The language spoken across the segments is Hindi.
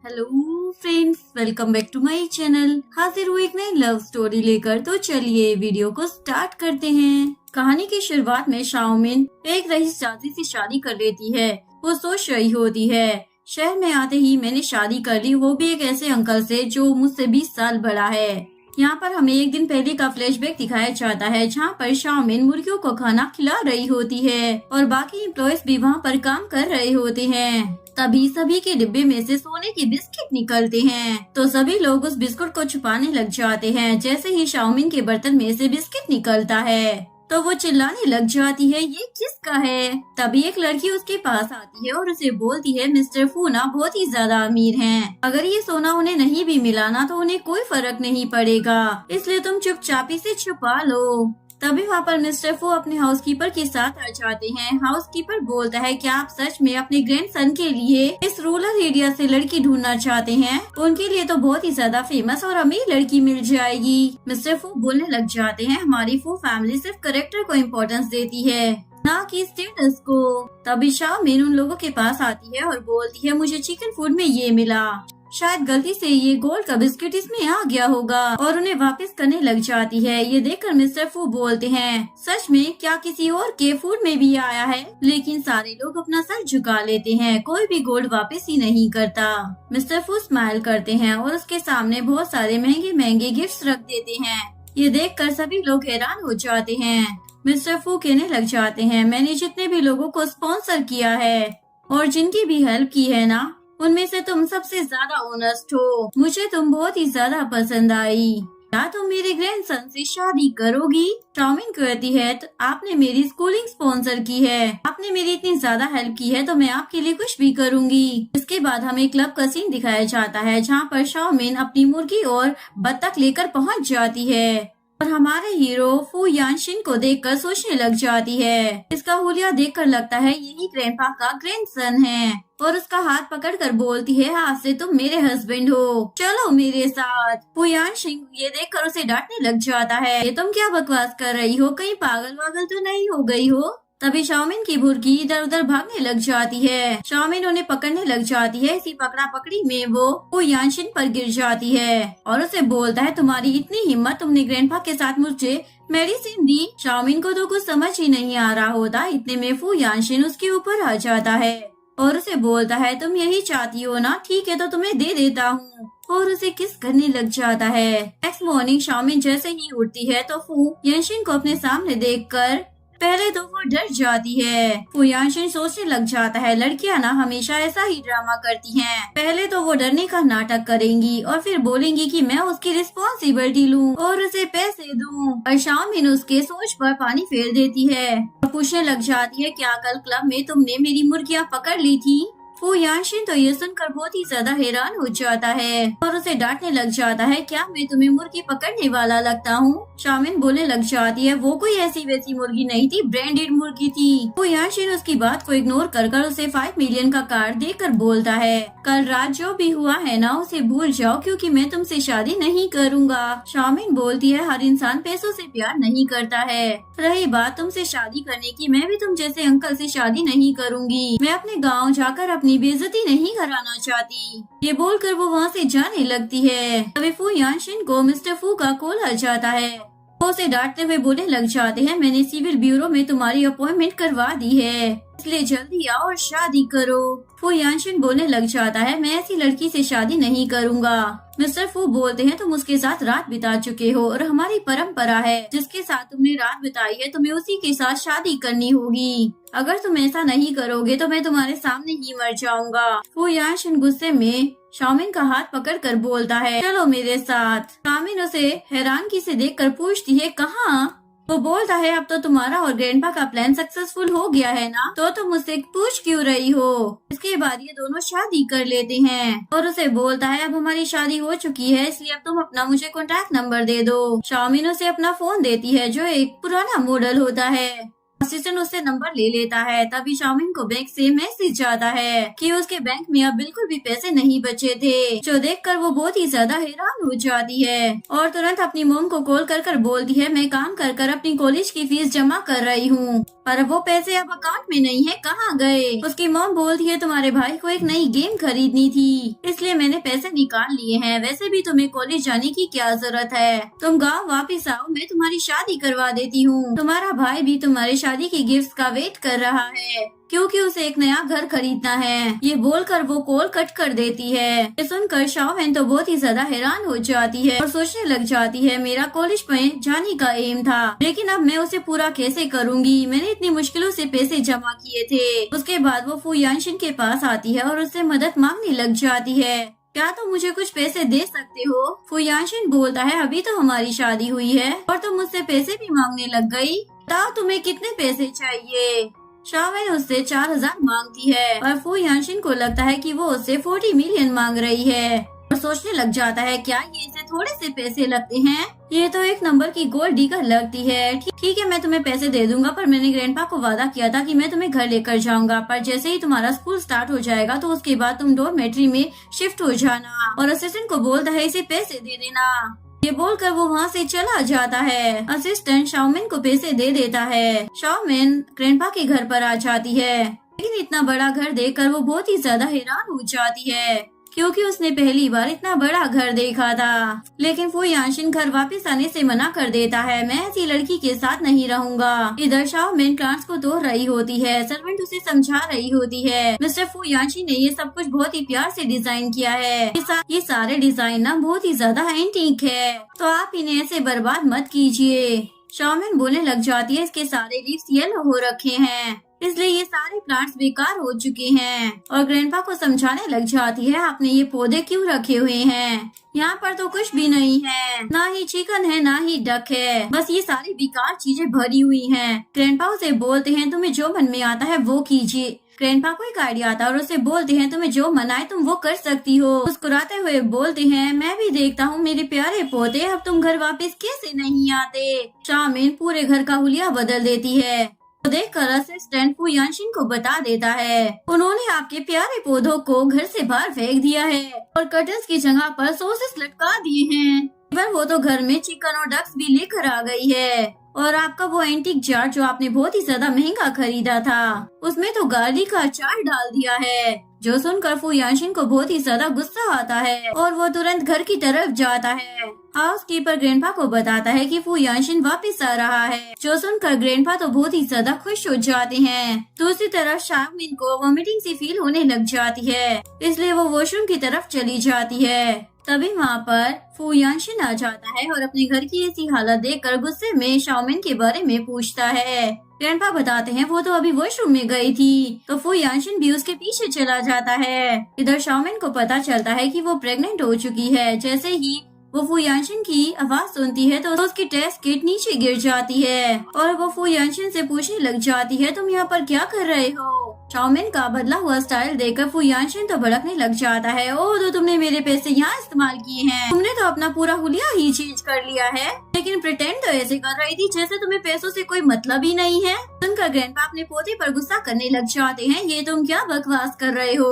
Hello friends, welcome back to my channel. हाजिर हुई एक नई लव स्टोरी लेकर। तो चलिए वीडियो को स्टार्ट करते हैं। कहानी की शुरुआत में शाओमिन एक रईस चाची से शादी कर लेती है। वो सोच रही होती है, शहर में आते ही मैंने शादी कर ली, वो भी एक ऐसे अंकल से जो मुझसे 20 साल बड़ा है। यहाँ पर हमें एक दिन पहले का फ्लैशबैक दिखाया जाता है, जहाँ पर शाओमिन मुर्गियों को खाना खिला रही होती है और बाकी एम्प्लॉयज भी वहाँ पर काम कर रहे होते हैं। तभी सभी के डिब्बे में से सोने के बिस्किट निकलते हैं, तो सभी लोग उस बिस्कुट को छुपाने लग जाते हैं। जैसे ही शाओमिन के बर्तन में से बिस्किट निकलता है तो वो चिल्लाने लग जाती है, ये किसका है। तभी एक लड़की उसके पास आती है और उसे बोलती है, मिस्टर फू ना बहुत ही ज्यादा अमीर हैं। अगर ये सोना उन्हें नहीं भी मिला ना तो उन्हें कोई फर्क नहीं पड़ेगा, इसलिए तुम चुपचापी से छुपा लो। तभी वहाँ पर मिस्टर फू अपने हाउसकीपर के साथ आ जाते हैं। हाउसकीपर बोलता है, क्या आप सच में अपने ग्रैंडसन के लिए इस रूरल एरिया से लड़की ढूंढना चाहते हैं? उनके लिए तो बहुत ही ज्यादा फेमस और अमीर लड़की मिल जाएगी। मिस्टर फू बोलने लग जाते हैं, हमारी फू फैमिली सिर्फ कैरेक्टर को इम्पोर्टेंस देती है, ना कि स्टेटस को। तभी शाओमिन उन लोगों के पास आती है और बोलती है, मुझे चिकन फूड में ये मिला, शायद गलती से ये गोल्ड का बिस्किट इसमें आ गया होगा, और उन्हें वापस करने लग जाती है। ये देखकर मिस्टर फू बोलते हैं, सच में क्या किसी और के फूड में भी आया है? लेकिन सारे लोग अपना सर झुका लेते हैं, कोई भी गोल्ड वापस ही नहीं करता। मिस्टर फू स्माइल करते हैं और उसके सामने बहुत सारे महंगे महंगे गिफ्ट्स रख देते हैं। ये देखकर सभी लोग हैरान हो जाते हैं। मिस्टर फू कहने लग जाते हैं, मैंने जितने भी लोगों को स्पॉन्सर किया है और जिनकी भी हेल्प की है ना, उनमें से तुम सबसे ज्यादा ऑनेस्ट हो। मुझे तुम बहुत ही ज्यादा पसंद आई। क्या तुम मेरे ग्रैंडसन से शादी करोगी? शाओमिन कहती है, तो आपने मेरी स्कूलिंग स्पॉन्सर की है, आपने मेरी इतनी ज्यादा हेल्प की है, तो मैं आपके लिए कुछ भी करूंगी। इसके बाद हमें क्लब का सीन दिखाया जाता है, जहाँ पर शाओमिन अपनी मुर्गी और बत्तख लेकर पहुँच जाती है और हमारे हीरो फू यानशिन को देखकर सोचने लग जाती है। इसका हुलिया देखकर लगता है यही ग्रैंडपा का ग्रैंडसन है, और उसका हाथ पकड़कर बोलती है, आज से तुम मेरे हस्बैंड हो, चलो मेरे साथ। फू यानशिन ये देखकर उसे डांटने लग जाता है, ये तुम क्या बकवास कर रही हो, कहीं पागल वागल तो नहीं हो गई हो? तभी शाओमिन की भुर्गी इधर उधर भागने लग जाती है। शाओमिन उन्हें पकड़ने लग जाती है। इसी पकड़ा पकड़ी में वो यानशिन पर गिर जाती है और उसे बोलता है, तुम्हारी इतनी हिम्मत, तुमने ग्रैंडपा के साथ मुझे मेडिसिन दी। शाओमिन को तो कुछ समझ ही नहीं आ रहा होता। इतने में फू यानशिन उसके ऊपर आ जाता है और उसे बोलता है, तुम यही चाहती हो ना, ठीक है तो तुम्हें दे देता हूँ, और उसे किस करने लग जाता है। नेक्स्ट मॉर्निंग शाओमिन जैसे ही उठती है तो फू यानशिन को अपने सामने देखकर पहले तो वो डर जाती है। फू यानशिन सोचने लग जाता है, लड़कियां ना हमेशा ऐसा ही ड्रामा करती हैं। पहले तो वो डरने का नाटक करेंगी और फिर बोलेंगी कि मैं उसकी रिस्पॉन्सिबिलिटी लूं और उसे पैसे दूं। और शाओमिन उसके सोच पर पानी फेर देती है और पूछने लग जाती है, क्या कल क्लब में तुमने मेरी मुर्गियां पकड़ ली थी? फू यानशिन तो ये सुनकर बहुत ही ज्यादा हैरान हो जाता है और उसे डांटने लग जाता है, क्या मैं तुम्हें मुर्गी पकड़ने वाला लगता हूँ? शाओमिन बोलने लग जाती है, वो कोई ऐसी वैसी मुर्गी नहीं थी, ब्रांडेड मुर्गी थी। फू यानशिन उसकी बात को इग्नोर कर उसे 5 मिलियन का कार्ड देकर बोलता है, कल रात जो भी हुआ है ना उसे भूल जाओ, क्योंकि मैं तुमसे शादी नहीं करूँगा। शाओमिन बोलती है, हर इंसान पैसों से प्यार नहीं करता है। रही बात तुमसे शादी करने की, मैं भी तुम जैसे अंकल से शादी नहीं करूँगी। मैं अपने गाँव जाकर अपनी बेइज्जती नहीं कराना चाहती। ये बोलकर वो वहाँ से जाने लगती है। तभी फू यानशिन को मिस्टर फू का कॉल आ जाता है। वो उसे डांटते हुए बोलने लग जाते हैं, मैंने सिविल ब्यूरो में तुम्हारी अपॉइंटमेंट करवा दी है, इसलिए जल्दी आओ और शादी करो। फू यानशिन बोलने लग जाता है, मैं ऐसी लड़की से शादी नहीं करूँगा। मिस्टर फू बोलते हैं, तुम उसके साथ रात बिता चुके हो और हमारी परंपरा है, जिसके साथ तुमने रात बिताई है तुम्हें उसी के साथ शादी करनी होगी। अगर तुम ऐसा नहीं करोगे तो मैं तुम्हारे सामने ही मर जाऊंगा। फू यानशिन गुस्से में शाओमिन का हाथ पकड़कर बोलता है, चलो मेरे साथ। शाओमिन उसे हैरानगी से देखकर पूछती है, कहाँ? वो बोलता है, अब तो तुम्हारा और ग्रैंडपा का प्लान सक्सेसफुल हो गया है ना, तो तुम मुझसे पूछ क्यों रही हो? इसके बाद ये दोनों शादी कर लेते हैं और उसे बोलता है, अब हमारी शादी हो चुकी है, इसलिए अब तुम अपना मुझे कॉन्टैक्ट नंबर दे दो। शाओमिन उसे अपना फोन देती है, जो एक पुराना मॉडल होता है। असिस्टेंट उससे नंबर ले लेता है। तभी शाओमिन को बैंक से मैसेज आता है कि उसके बैंक में अब बिल्कुल भी पैसे नहीं बचे थे, जो देखकर वो बहुत ही ज्यादा हैरान हो जाती है और तुरंत अपनी मोम को कॉल कर बोलती है, मैं काम कर अपनी कॉलेज की फीस जमा कर रही हूँ, पर वो पैसे अब अकाउंट में नहीं है, कहाँ गए। उसकी मोम बोलती है, तुम्हारे भाई को एक नई गेम खरीदनी थी, इसलिए मैंने पैसे निकाल लिए हैं। वैसे भी तुम्हें कॉलेज जाने की क्या जरूरत है, तुम गाँव वापिस आओ, मैं तुम्हारी शादी करवा देती हूँ। तुम्हारा भाई भी तुम्हारी शादी की गिफ्ट का वेट कर रहा है, क्योंकि उसे एक नया घर खरीदना है। ये बोलकर वो कॉल कट कर देती है। ये सुनकर शाओमेन तो बहुत ही ज्यादा हैरान हो जाती है और सोचने लग जाती है, मेरा कॉलेज में जाने का एम था, लेकिन अब मैं उसे पूरा कैसे करूँगी, मैंने इतनी मुश्किलों से पैसे जमा किए थे। उसके बाद वो फू यानशिन के पास आती है और उससे मदद मांगने लग जाती है, क्या तुम मुझे कुछ पैसे दे सकते हो। फू यानशिन बोलता है, अभी तो हमारी शादी हुई है और तुम मुझसे पैसे भी मांगने लग गई, बताओ तुम्हें कितने पैसे चाहिए। शाओमेन उससे 4000 मांगती है और फू यानशिन को लगता है कि वो उससे 40 मिलियन मांग रही है और सोचने लग जाता है, क्या ये इसे थोड़े से पैसे लगते हैं, ये तो एक नंबर की गोल्ड डिगर लगती है। ठीक है, मैं तुम्हें पैसे दे दूंगा, पर मैंने ग्रैंडपा को वादा किया था कि मैं तुम्हें घर लेकर जाऊंगा, पर जैसे ही तुम्हारा स्कूल स्टार्ट हो जाएगा तो उसके बाद तुम डॉर्मेट्री में शिफ्ट हो जाना। और असिस्टेंट को बोलता है, इसे पैसे दे देना। ये बोलकर वो वहाँ से चला जाता है। असिस्टेंट शाओमेन को पैसे दे देता है। शाओमेन ग्रैंडपा के घर पर आ जाती है, लेकिन इतना बड़ा घर देखकर वो बहुत ही ज्यादा हैरान हो जाती है, क्योंकि उसने पहली बार इतना बड़ा घर देखा था। लेकिन फू यानशिन घर वापस आने से मना कर देता है, मैं ऐसी लड़की के साथ नहीं रहूंगा। इधर शाओमेन प्लांट्स को तोड़ रही होती है, सर्वेंट उसे समझा रही होती है, मिस्टर फू यानशिन ने ये सब कुछ बहुत ही प्यार से डिजाइन किया है, ये सारे डिजाइन ना बहुत ही ज्यादा एंटीक है, तो आप इन्हें ऐसे बर्बाद मत कीजिए। शाओमेन बोलने लग जाती है, इसके सारे लीव्स येलो हो रखे हैं, इसलिए ये सारे प्लांट्स बेकार हो चुके हैं। और ग्रैंडपा को समझाने लग जाती है, आपने ये पौधे क्यों रखे हुए हैं, यहाँ पर तो कुछ भी नहीं है, ना ही चिकन है ना ही डक है, बस ये सारी बेकार चीजें भरी हुई हैं। ग्रैंडपा उसे बोलते हैं, तुम्हें जो मन में आता है वो कीजिए। ग्रैंडपा को एक आइडिया आता है और उसे बोलते हैं, तुम्हें जो मन आए तुम वो कर सकती हो। मुस्कुराते हुए बोलते हैं, मैं भी देखता हूँ मेरे प्यारे पोते, अब तुम घर वापस कैसे नहीं आते। शाओमेन पूरे घर का हुलिया बदल देती है, तो देखकर असिस्टेंट फू यानशिन को बता देता है, उन्होंने आपके प्यारे पौधों को घर से बाहर फेंक दिया है और कर्टन्स की जगह पर सोसेस लटका दिए हैं। पर वो तो घर में चिकन और डक्स भी लेकर आ गई है, और आपका वो एंटीक जार जो आपने बहुत ही ज्यादा महंगा खरीदा था, उसमें तो गार्लिक का अचार डाल दिया है। जो सुनकर फू यानशिन को बहुत ही ज्यादा गुस्सा आता है और वो तुरंत घर की तरफ जाता है। हाउस कीपर ग्रैंडपा को बताता है कि फू यानशिन वापस आ रहा है, जो सुनकर ग्रैंडपा तो बहुत ही ज्यादा खुश हो जाते हैं। दूसरी तरफ शाओमेन को वॉमिटिंग सी फील होने लग जाती है, इसलिए वो वॉशरूम की तरफ चली जाती है। तभी वहाँ पर फू यानशिन आ जाता है और अपने घर की ऐसी हालत देखकर गुस्से में शाओमेन के बारे में पूछता है। ग्रैंडपा बताते हैं, वो तो अभी वॉशरूम में गई थी, तो फू यानशिन भी उसके पीछे चला जाता है। इधर शाओमेन को पता चलता है कि वो प्रेग्नेंट हो चुकी है। जैसे ही वो फू यानशिन की आवाज सुनती है तो उसकी टेस्ट किट नीचे गिर जाती है और वो फू यानशिन से पूछने लग जाती है, तुम यहाँ पर क्या कर रहे हो। शाओमेन का बदला हुआ स्टाइल देखकर फू यानशिन तो भड़कने लग जाता है, ओह तो तुमने मेरे पैसे यहाँ इस्तेमाल किए हैं, तुमने तो अपना पूरा हुलिया ही चेंज कर लिया है, लेकिन प्रिटेंड तो ऐसे कर रही थी जैसे तुम्हें पैसों से कोई मतलब ही नहीं है। सुनकर ग्रैंडपा अपने पोते पर गुस्सा करने लग जाते हैं, ये तुम क्या बकवास कर रहे हो,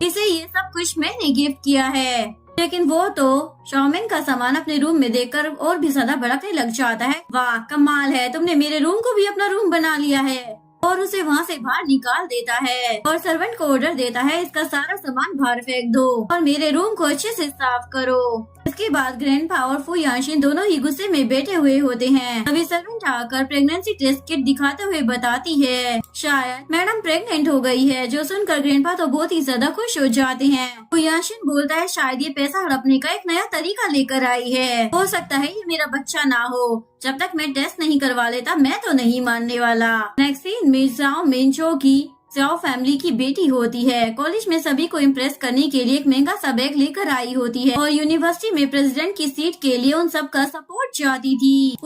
इसे ये सब कुछ मैंने गिफ्ट किया है। लेकिन वो तो शाओमेन का सामान अपने रूम में देखकर और भी ज्यादा भड़कने लग जाता है, वाह कमाल है, तुमने मेरे रूम को भी अपना रूम बना लिया है, और उसे वहाँ से बाहर निकाल देता है और सर्वेंट को ऑर्डर देता है, इसका सारा सामान बाहर फेंक दो और मेरे रूम को अच्छे से साफ करो। इसके बाद ग्रैंडपा और फू यानशिन दोनों ही गुस्से में बैठे हुए होते हैं। तभी सर्वेंट आकर प्रेगनेंसी टेस्ट किट दिखाते हुए बताती है, शायद मैडम प्रेग्नेंट हो गई है। जो सुनकर ग्रैंडपा तो बहुत ही ज्यादा खुश हो जाते हैं। फू यानशिन बोलता है, शायद ये पैसा हड़पने का एक नया तरीका लेकर आई है, हो सकता है ये मेरा बच्चा ना हो, जब तक मैं टेस्ट नहीं करवा लेता मैं तो नहीं मानने वाला। नेक्स्ट सीन में शाओमेन जो की ज़ाओ फैमिली की बेटी होती है, कॉलेज में सभी को इम्प्रेस करने के लिए एक महंगा सा बैग लेकर आई होती है और यूनिवर्सिटी में प्रेसिडेंट की सीट के लिए उन सब का सपोर्ट चाहती थी।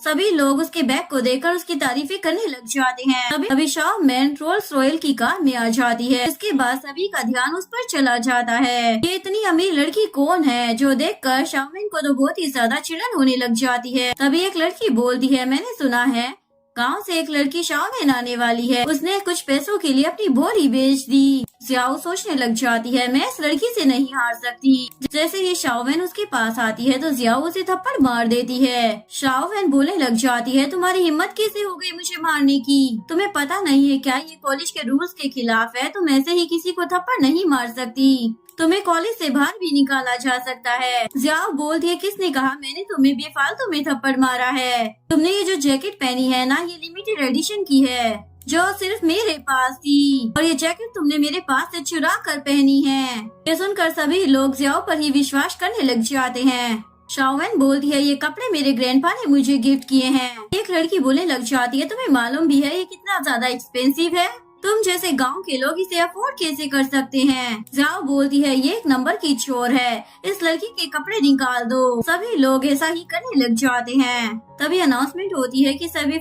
सभी लोग उसके बैग को देखकर उसकी तारीफें करने लग जाते हैं। तभी शाओमेन रोल्स रॉयल की कार में आ जाती है। इसके बाद सभी का ध्यान उस पर चला जाता है, ये इतनी अमीर लड़की कौन है, जो देखकर शाओमेन को तो बहुत ही ज्यादा चिढ़न होने लग जाती है। तभी एक लड़की बोलती है, मैंने सुना है गांव से एक लड़की शाओमेन आने वाली है, उसने कुछ पैसों के लिए अपनी बोली बेच दी। जियाओ सोचने लग जाती है, मैं इस लड़की से नहीं हार सकती। जैसे ही शाओवेन उसके पास आती है तो जियाओ उसे थप्पड़ मार देती है। शाओवेन बोलने लग जाती है, तुम्हारी हिम्मत कैसे हो गई मुझे मारने की? तुम्हें पता नहीं है क्या ये कॉलेज के रूल्स के खिलाफ है? तुम ऐसे ही किसी को थप्पड़ नहीं मार सकती। तुम्हें कॉलेज से बाहर भी निकाला जा सकता है। जियाओ बोलती है, किसने कहा मैंने तुम्हें बेफालतू में थप्पड़ मारा है? तुमने ये जो जैकेट पहनी है ना, ये लिमिटेड एडिशन की है जो सिर्फ मेरे पास थी, और ये जैकेट तुमने मेरे पास से चुरा कर पहनी है। ये सुनकर सभी लोग जियाओ पर ही विश्वास करने लग जाते हैं। शाओवेन बोलती है, ये कपड़े मेरे ग्रैंडपा ने मुझे गिफ्ट किए हैं। एक लड़की बोलने लग जाती है, तुम्हें मालूम भी है ये कितना ज्यादा एक्सपेंसिव है? तुम जैसे गांव के लोग इसे अफोर्ड कैसे कर सकते हैं? जियाओ बोलती है, ये एक नंबर की चोर है, इस लड़की के कपड़े निकाल दो। सभी लोग ऐसा ही करने लग जाते हैं। तभी अनाउंसमेंट होती है कि सभी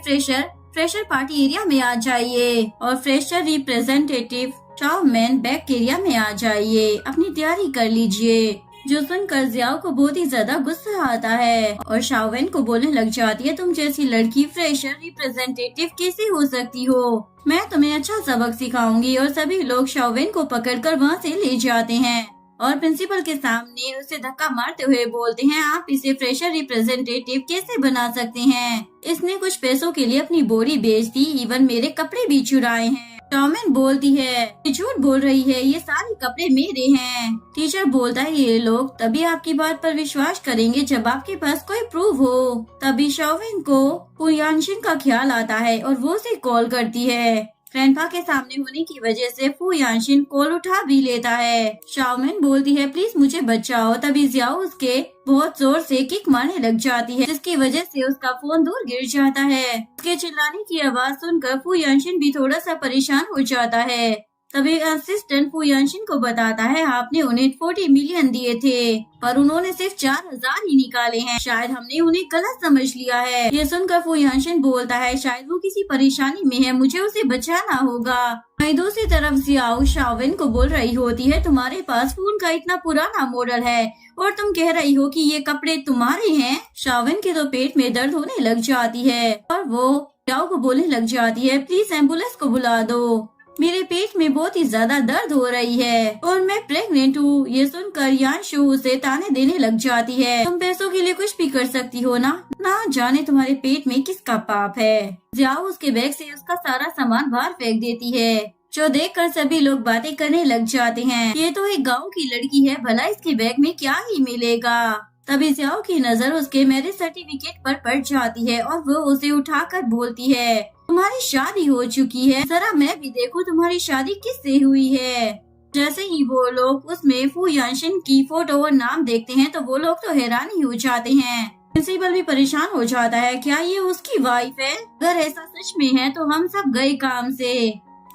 फ्रेशर पार्टी एरिया में आ जाइए और फ्रेशर रिप्रेजेंटेटिव शाओमेन बैक एरिया में आ जाइए, अपनी तैयारी कर लीजिए। जो सुनकर जियाओ को बहुत ही ज्यादा गुस्सा आता है और शाओवेन को बोलने लग जाती है, तुम जैसी लड़की फ्रेशर रिप्रेजेंटेटिव कैसे हो सकती हो? मैं तुम्हें अच्छा सबक सिखाऊंगी। और सभी लोग शाओवेन को पकड़कर वहाँ से ले जाते हैं और प्रिंसिपल के सामने उसे धक्का मारते हुए बोलते हैं, आप इसे फ्रेशर रिप्रेजेंटेटिव कैसे बना सकते हैं? इसने कुछ पैसों के लिए अपनी बॉडी बेच दी, इवन मेरे कपड़े भी चुराए हैं। शाओमेन बोलती है, ये झूठ बोल रही है, ये सारे कपड़े मेरे हैं। टीचर बोलता है, ये लोग तभी आपकी बात पर विश्वास करेंगे जब आपके पास कोई प्रूफ हो। तभी शाओवेन को फुयानशिन का ख्याल आता है और वो उसे कॉल करती है। ग्रैंडपा के सामने होने की वजह से फुयानशिन कॉल उठा भी लेता है। शाओमेन बोलती है, प्लीज मुझे बचाओ। तभी जियाओ उसके बहुत जोर से किक मारने लग जाती है, जिसकी वजह से उसका फोन दूर गिर जाता है। उसके चिल्लाने की आवाज सुनकर फुयानशिन भी थोड़ा सा परेशान हो जाता है। तभी असिस्टेंट फुयानशिन को बताता है, आपने उन्हें 40 मिलियन दिए थे पर उन्होंने सिर्फ 4000 ही निकाले हैं, शायद हमने उन्हें गलत समझ लिया है। ये सुनकर फुयानशिन बोलता है, शायद वो किसी परेशानी में है, मुझे उसे बचाना होगा। वहीं दूसरी तरफ जियाओ शाओवेन को बोल रही होती है, तुम्हारे पास फोन का इतना पुराना मॉडल है और तुम कह रही हो कि ये कपड़े तुम्हारे हैं। शाओवेन के तो पेट में दर्द होने लग जाती है और वो जियाओ को बोलने लग जाती है, प्लीज एम्बुलेंस को बुला दो, मेरे पेट में बहुत ही ज्यादा दर्द हो रही है और मैं प्रेग्नेंट हूँ। ये सुनकर यानशु उसे ताने देने लग जाती है, तुम पैसों के लिए कुछ भी कर सकती हो ना जाने तुम्हारे पेट में किसका पाप है। जियाओ उसके बैग से उसका सारा सामान बाहर फेंक देती है, जो देखकर सभी लोग बातें करने लग जाते हैं। ये तो एक गाँव की लड़की है, भला इसके बैग में क्या ही मिलेगा। तभी जियाओ की नजर उसके मैरिज सर्टिफिकेट पर पड़ जाती है और वो उसे उठाकर बोलती है, तुम्हारी शादी हो चुकी है, जरा मैं भी देखूं तुम्हारी शादी किससे हुई है। जैसे ही वो लोग उसमें फुयानशिन की फोटो और नाम देखते हैं तो वो लोग तो हैरान ही हो जाते हैं। प्रिंसिपल भी परेशान हो जाता है, क्या ये उसकी वाइफ है? अगर ऐसा सच में है तो हम सब गए काम से।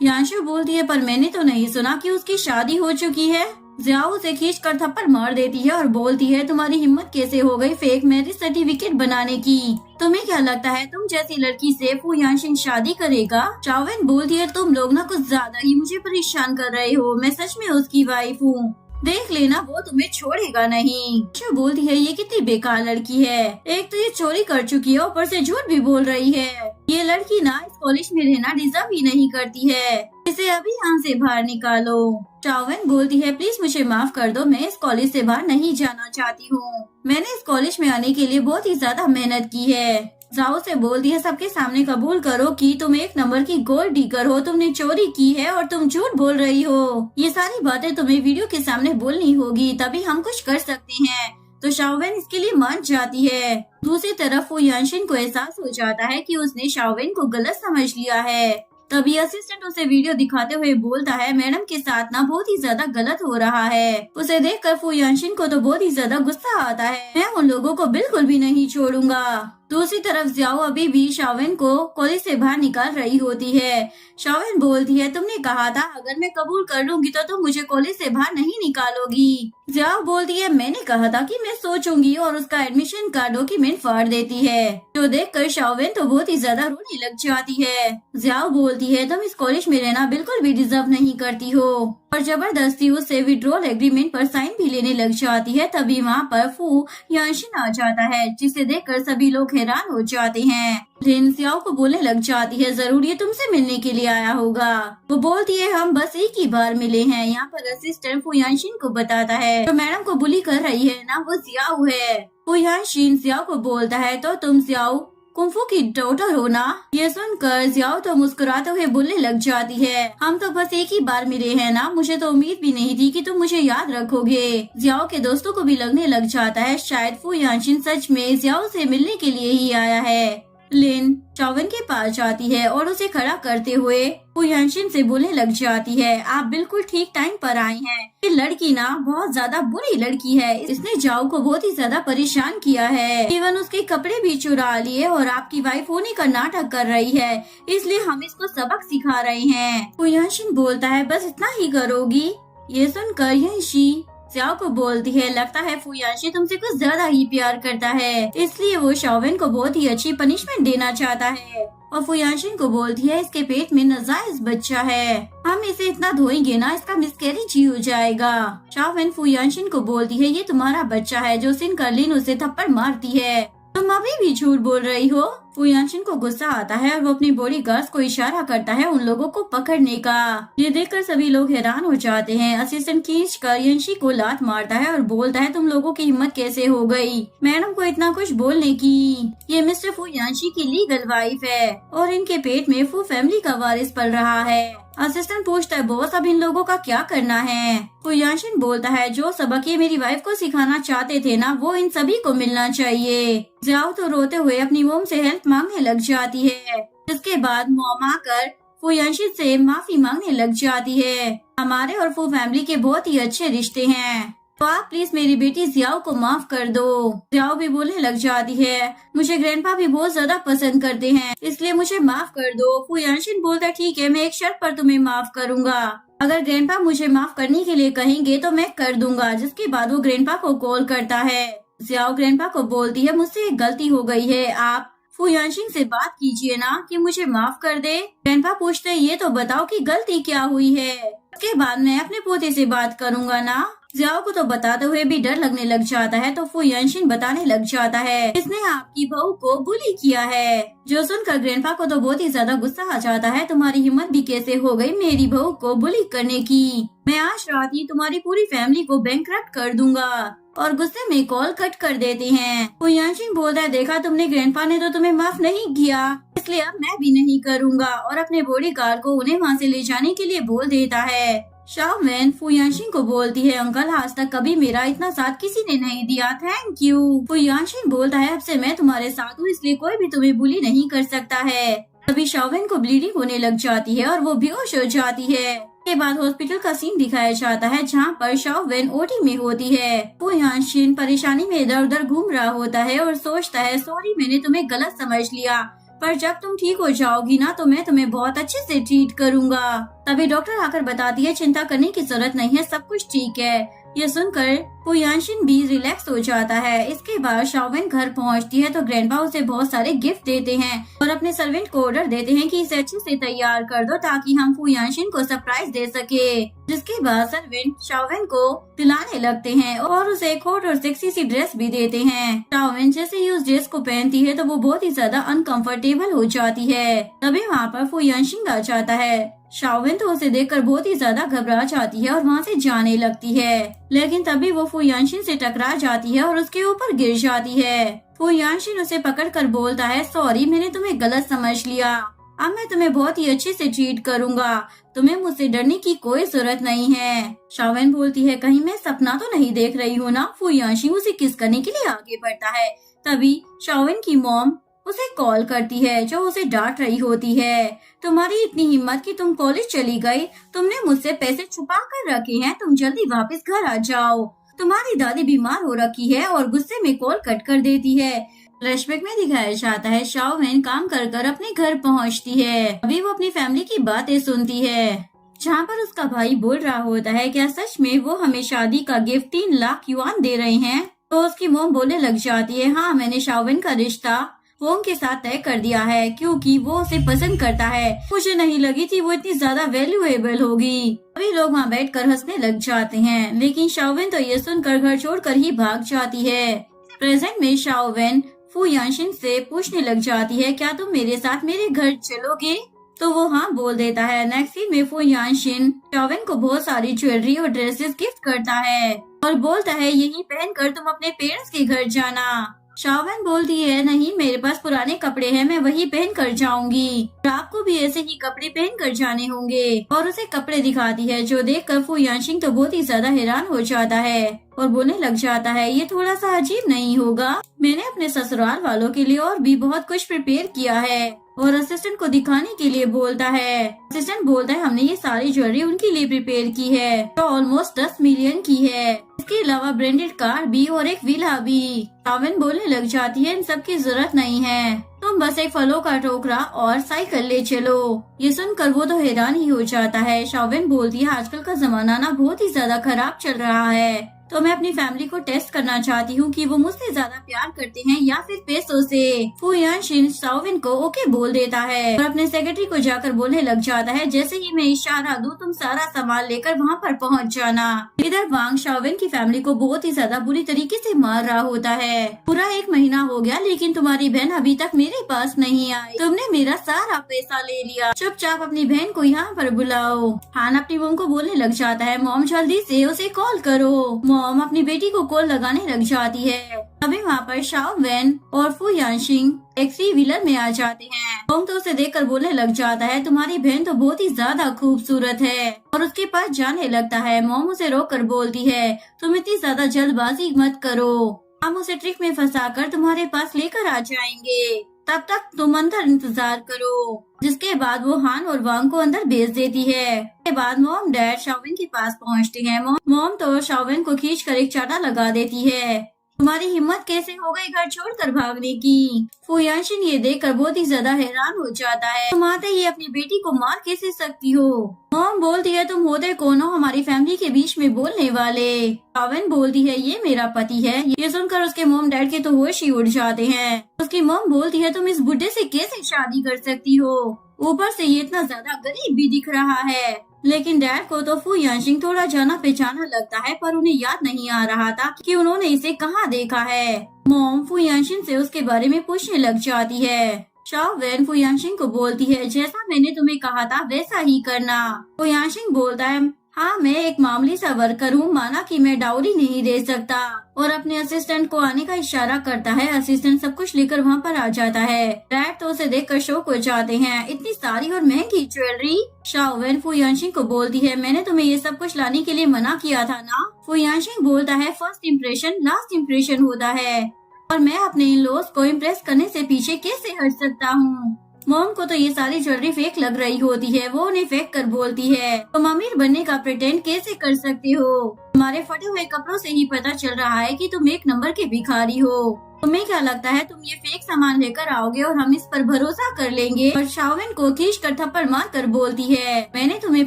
यानशु बोलती है, पर मैंने तो नहीं सुना कि उसकी शादी हो चुकी है। जियाओ उसे खींचकर थप्पड़ मार देती है और बोलती है, तुम्हारी हिम्मत कैसे हो गई फेक मैरिज सर्टिफिकेट बनाने की? तुम्हें क्या लगता है तुम जैसी लड़की से फुयानशिन शादी करेगा? शाओवेन बोलती है, तुम लोग ना कुछ ज्यादा ही मुझे परेशान कर रहे हो, मैं सच में उसकी वाइफ हूँ, देख लेना वो तुम्हें छोड़ेगा नहीं। शो बोलती है, ये कितनी बेकार लड़की है, एक तो ये चोरी कर चुकी है, ऊपर से झूठ भी बोल रही है। ये लड़की ना इस कॉलेज में रहना डिजर्व ही नहीं करती है, इसे अभी यहाँ से बाहर निकालो। शाओवेन बोलती है, प्लीज मुझे माफ कर दो, मैं इस कॉलेज से बाहर नहीं जाना चाहती हूँ, मैंने इस कॉलेज में आने के लिए बहुत ही ज्यादा मेहनत की है। जाओ से बोलती है, सबके सामने कबूल करो कि तुम एक नंबर की गोल्ड डिगर हो, तुमने चोरी की है और तुम झूठ बोल रही हो। ये सारी बातें तुम्हें वीडियो के सामने बोलनी होगी, तभी हम कुछ कर सकते हैं। तो शाओवेन इसके लिए मान जाती है। दूसरी तरफ वो यानशिन को एहसास हो जाता है कि उसने शाओवेन को गलत समझ लिया है। तभी असिस्टेंट उसे वीडियो दिखाते हुए बोलता है, मैडम के साथ ना बहुत ही ज्यादा गलत हो रहा है। उसे देखकर फुयानशिन को तो बहुत ही ज्यादा गुस्सा आता है, मैं उन लोगों को बिल्कुल भी नहीं छोड़ूंगा। दूसरी तरफ जियाओ अभी भी शाओवेन को कॉलेज से बाहर निकाल रही होती है। शाओवेन बोलती है, तुमने कहा था अगर मैं कबूल कर लूंगी तो तुम मुझे कॉलेज से बाहर नहीं निकालोगी। जियाओ बोलती है, मैंने कहा था कि मैं सोचूंगी, और उसका एडमिशन का डॉक्यूमेंट फाड़ देती है। जो देखकर शाओवेन तो बहुत ही ज्यादा रोने लग जाती है। जियाओ बोलती है, तुम इस कॉलेज में रहना बिल्कुल भी डिजर्व नहीं करती हो। और जबरदस्ती उससे विड्रॉल एग्रीमेंट पर साइन भी लेने लग जाती है। तभी वहाँ पर फू यानशिन आ जाता है, जिसे देखकर सभी लोग हैरान हो जाते हैं। लिन सियाओ को बोलने लग जाती है, जरूर ये तुमसे मिलने के लिए आया होगा। वो बोलती है, हम बस एक ही बार मिले हैं। यहाँ पर असिस्टेंट फू यानशिन को बताता है, तो मैडम को बुली कर रही है ना, वो सियाओ है। फू यानशिन सियाओ को बोलता है, तो तुम सियाओ कुंफू की डॉटर हो ना। ये सुनकर जियाओ तो मुस्कुराते हुए बोलने लग जाती है, हम तो बस एक ही बार मिले हैं ना, मुझे तो उम्मीद भी नहीं थी कि तुम मुझे याद रखोगे। जियाओ के दोस्तों को भी लगने लग जाता है शायद फू यानशिन सच में जियाओ से मिलने के लिए ही आया है। लिन शाओवेन के पास जाती है और उसे खड़ा करते हुए फू यानशिन से बोलने लग जाती है, आप बिल्कुल ठीक टाइम पर आई हैं। ये लड़की ना बहुत ज्यादा बुरी लड़की है, इसने जाओ को बहुत ही ज्यादा परेशान किया है, इवन उसके कपड़े भी चुरा लिए और आपकी वाइफ होने का नाटक कर रही है, इसलिए हम इसको सबक सिखा रहे हैं। फू यानशिन बोलता है, बस इतना ही करोगी। ये सुनकर यंशी जियाओ को बोलती है, लगता है फू यानशिन तुमसे कुछ ज्यादा ही प्यार करता है, इसलिए वो शाओवेन को बहुत ही अच्छी पनिशमेंट देना चाहता है। और फू यानशिन को बोलती है, इसके पेट में नाजायज बच्चा है, हम इसे इतना धोएंगे ना इसका मिसकैरेज ही हो जाएगा। शाओवेन फू यानशिन को बोलती है, ये तुम्हारा बच्चा है जो सुनकर लिन उसे थप्पड़ मारती है, तुम अभी भी झूठ बोल रही हो। फू यानशिन को गुस्सा आता है और वो अपनी बॉडी गार्ड्स को इशारा करता है उन लोगों को पकड़ने का। ये देखकर सभी लोग हैरान हो जाते हैं। असिस्टेंट खींचकर यंशी को लात मारता है और बोलता है, तुम लोगों की हिम्मत कैसे हो गई मैडम को इतना कुछ बोलने की। ये मिस्टर फू यानशी की लीगल वाइफ है और इनके पेट में फू फैमिली का वारिस पल रहा है। असिस्टेंट पूछता है, बॉस अब इन लोगों का क्या करना है। फू यानशिन बोलता है, जो सबक ये मेरी वाइफ को सिखाना चाहते थे ना, वो इन सभी को मिलना चाहिए। जियाओ तो रोते हुए अपनी मोम से हेल्प मांगने लग जाती है। इसके बाद मोम आकर फू यानशिन से माफी मांगने लग जाती है। हमारे और फू फैमिली के बहुत ही अच्छे रिश्ते हैं, तो आप प्लीज मेरी बेटी जियाओ को माफ कर दो। जियाओ भी बोलने लग जाती है, मुझे ग्रैंडपा भी बहुत ज्यादा पसंद करते हैं, इसलिए मुझे माफ कर दो। फू यानशिन बोलता है, ठीक है, मैं एक शर्त पर तुम्हें माफ करूंगा, अगर ग्रैंडपा मुझे माफ करने के लिए कहेंगे तो मैं कर दूंगा। जिसके बाद वो ग्रैंडपा को कॉल करता है। जियाओ ग्रैंडपा को बोलती है, मुझसे एक गलती हो गई है, आप फू यानशिन से बात कीजिए ना कि मुझे माफ कर दे। ग्रैंडपा पूछते हैं, ये तो बताओ कि गलती क्या हुई है, उसके बाद मैं अपने पोते से बात करूंगा ना। जियाओ को तो बताते हुए भी डर लगने लग जाता है, तो फू यानशिन बताने लग जाता है, इसने आपकी बहू को बुली किया है। जो सुनकर ग्रैंडपा को तो बहुत ही ज्यादा गुस्सा आ जाता है, तुम्हारी हिम्मत भी कैसे हो गई मेरी बहू को बुली करने की, मैं आज रात ही तुम्हारी पूरी फैमिली को बैंकरप्ट कर दूंगा। और गुस्से में कॉल कट कर देते हैं। फू यानशिन बोलता है, देखा तुमने, ग्रैंडपा ने तो तुम्हें माफ नहीं किया, इसलिए अब मैं भी नहीं करूँगा, और अपने बॉडीगार्ड को उन्हें वहाँ से ले जाने के लिए बोल देता है। शाओवेन फू यानशिन को बोलती है, अंकल आज तक कभी मेरा इतना साथ किसी ने नहीं दिया, थैंक यू। फू यानशिन बोलता है, अब से मैं तुम्हारे साथ हूँ, इसलिए कोई भी तुम्हें बुली नहीं कर सकता है। तभी शाओवेन को ब्लीडिंग होने लग जाती है और वो बेहोश हो जाती है। के बाद हॉस्पिटल का सीन दिखाया जाता है, जहाँ पर शाओवेन ओटी में होती है। फू यानशिन परेशानी में इधर उधर घूम रहा होता है और सोचता है, सॉरी मैंने तुम्हें गलत समझ लिया, पर जब तुम ठीक हो जाओगी ना तो मैं तुम्हें बहुत अच्छे से ट्रीट करूंगा। तभी डॉक्टर आकर बताती है, चिंता करने की जरूरत नहीं है, सब कुछ ठीक है। ये सुनकर फू यानशिन भी रिलैक्स हो जाता है। इसके बाद शाओवेन घर पहुंचती है तो ग्रैंडपा उसे बहुत सारे गिफ्ट देते हैं और अपने सर्वेंट को ऑर्डर देते हैं कि इसे अच्छे से तैयार कर दो ताकि हम फू यानशिन को सरप्राइज दे सके। जिसके बाद सर्वेंट शाओवेन को पिलाने लगते हैं और उसे एक हॉट और सेक्सी सी ड्रेस भी देते हैं। शाओवेन जैसे ही उस ड्रेस को पहनती है तो वो बहुत ही ज्यादा अनकंफर्टेबल हो जाती है। तभी वहाँ पर फू यानशिन आ जाता है। शाओवेन तो उसे देखकर बहुत ही ज्यादा घबरा जाती है और वहाँ से जाने लगती है, लेकिन तभी वो फू यानशिन से टकरा जाती है और उसके ऊपर गिर जाती है। फू यानशिन उसे पकड़कर बोलता है, सॉरी मैंने तुम्हें गलत समझ लिया, अब मैं तुम्हें बहुत ही अच्छे से ट्रीट करूंगा, तुम्हें मुझसे डरने की कोई जरूरत नहीं है। शाओवेन बोलती है, कहीं मैं सपना तो नहीं देख रही हूँ ना। फू यानशिन उसे किस करने के लिए आगे बढ़ता है। तभी शाओवेन की मॉम उसे कॉल करती है जो उसे डांट रही होती है, तुम्हारी इतनी हिम्मत कि तुम कॉलेज चली गई, तुमने मुझसे पैसे छुपा कर रखे हैं, तुम जल्दी वापस घर आ जाओ, तुम्हारी दादी बीमार हो रखी है, और गुस्से में कॉल कट कर देती है। फ्लैशबैक में दिखाया जाता है शाओवेन काम कर कर अपने घर पहुंचती है। अभी वो अपनी फैमिली की बातें सुनती है, जहाँ पर उसका भाई बोल रहा होता है, क्या सच में वो हमें शादी का गिफ्ट 3 लाख युआन दे रहे हैं। तो उसकी मोम बोलने लग जाती है, हाँ मैंने शाओवेन का रिश्ता वोंग के साथ तय कर दिया है क्योंकि वो उसे पसंद करता है। मुझे नहीं लगी थी वो इतनी ज्यादा वैल्यूएबल होगी। सभी लोग वहाँ बैठकर हंसने लग जाते हैं, लेकिन शाओवेन तो ये सुनकर घर छोड़कर ही भाग जाती है। प्रेजेंट में शाओवेन फू यानशिन से पूछने लग जाती है, क्या तुम मेरे साथ मेरे घर चलोगे? तो वो हाँ बोल देता है। नेक्स्ट सीन में फू यानशिन शाओवेन को बहुत सारी ज्वेलरी और ड्रेसेस गिफ्ट करता है और बोलता है यही पहनकर तुम अपने पेरेंट्स के घर जाना। शाओवेन बोलती है नहीं, मेरे पास पुराने कपड़े हैं, मैं वही पहन कर जाऊंगी। आपको भी ऐसे ही कपड़े पहन कर जाने होंगे और उसे कपड़े दिखाती है, जो देखकर फू यानशिन तो बहुत ही ज्यादा हैरान हो जाता है और बोलने लग जाता है ये थोड़ा सा अजीब नहीं होगा? मैंने अपने ससुराल वालों के लिए और भी बहुत कुछ प्रिपेयर किया है। और असिस्टेंट को दिखाने के लिए बोलता है। असिस्टेंट बोलता है हमने ये सारी ज्वेलरी उनके लिए प्रिपेयर की है जो ऑलमोस्ट 10 मिलियन की है। इसके अलावा ब्रांडेड कार भी और एक विला भी। शाओवेन बोलने लग जाती है इन सब की जरूरत नहीं है, तुम बस एक फलों का टोकरा और साइकिल ले चलो। ये सुनकर वो तो हैरान ही हो जाता है। शाओवेन बोलती है आजकल का जमाना ना बहुत ही ज्यादा खराब चल रहा है, तो मैं अपनी फैमिली को टेस्ट करना चाहती हूँ कि वो मुझसे ज्यादा प्यार करते हैं या फिर पैसों से। फू यानशिन शाओवेन को ओके बोल देता है और अपने सेक्रेटरी को जाकर बोलने लग जाता है जैसे ही मैं इशारा दूं तुम सारा सामान लेकर वहाँ पर पहुँच जाना। इधर वांग शाओवेन की फैमिली को बहुत ही ज्यादा बुरी तरीके से मार रहा होता है। पूरा 1 महीना हो गया लेकिन तुम्हारी बहन अभी तक मेरे पास नहीं आई, तुमने मेरा सारा पैसा ले लिया, चुपचाप अपनी बहन को यहाँ पर बुलाओ। हान अपनी मॉम को बोलने लग जाता है मॉम जल्दी से उसे कॉल करो। मॉम अपनी बेटी को कॉल लगाने लग जाती है। अभी वहाँ पर शाओवेन और फू यानशिन एक 3 व्हीलर में आ जाते हैं। मॉम तो उसे देखकर बोलने लग जाता है तुम्हारी बहन तो बहुत ही ज्यादा खूबसूरत है और उसके पास जाने लगता है। मॉम उसे रोक कर बोलती है तुम इतनी ज्यादा जल्दबाजी मत करो, हम उसे ट्रिक में फंसाकर तुम्हारे पास लेकर आ जाएंगे, तब तक तुम अंदर इंतजार करो। जिसके बाद वो हान और वांग को अंदर भेज देती है। उसके बाद मॉम डैड शाओवेन के पास पहुंचते हैं। मॉम तो शाओवेन को खींचकर एक चाटा लगा देती है। तुम्हारी हिम्मत कैसे हो गई घर छोड़कर भागने की? फू यानशिन ये देखकर बहुत ही ज्यादा हैरान हो जाता है। तुम आते ही अपनी बेटी को मार कैसे सकती हो? मॉम बोलती है तुम होते कौन हो हमारी फैमिली के बीच में बोलने वाले? शाओवेन बोलती है ये मेरा पति है। ये सुनकर उसके मॉम डैड के तो होश ही उड़ जाते हैं। उसकी मॉम बोलती है तुम इस बुढ़े से कैसे शादी कर सकती हो? ऊपर से ये इतना ज्यादा गरीब भी दिख रहा है। लेकिन डैड को तो फू यानशिन थोड़ा जाना पहचाना लगता है, पर उन्हें याद नहीं आ रहा था कि उन्होंने इसे कहाँ देखा है। मॉम फू यानशिन से उसके बारे में पूछने लग जाती है। शाओवेन फू यानशिन को बोलती है जैसा मैंने तुम्हें कहा था वैसा ही करना। फू यानशिन बोलता है हाँ मैं एक मामूली सा वर्कर हूँ, माना कि मैं डाउरी नहीं दे सकता, और अपने असिस्टेंट को आने का इशारा करता है। असिस्टेंट सब कुछ लेकर वहाँ पर आ जाता है। डैड तो उसे देखकर शॉक हो जाते हैं, इतनी सारी और महंगी ज्वेलरी। शाओवेन फू यानशिन को बोलती है मैंने तुम्हें ये सब कुछ लाने के लिए मना किया था ना? फू यानशिन बोलता है फर्स्ट इम्प्रेशन लास्ट इम्प्रेशन होता है और मैं अपने इन लॉज को इम्प्रेस करने से पीछे कैसे हट सकता हूँ? मॉम को तो ये सारी ज्वेलरी फेक लग रही होती है। वो उन्हें फेंक कर बोलती है तुम अमीर बनने का प्रिटेंड कैसे कर सकते हो? तुम्हारे फटे हुए कपड़ों से ही पता चल रहा है कि तुम 1 नंबर के भिखारी हो। तुम्हें क्या लगता है तुम ये फेक सामान लेकर आओगे और हम इस पर भरोसा कर लेंगे? और शाओवेन को खींच कर थप्पड़ मार कर बोलती है मैंने तुम्हें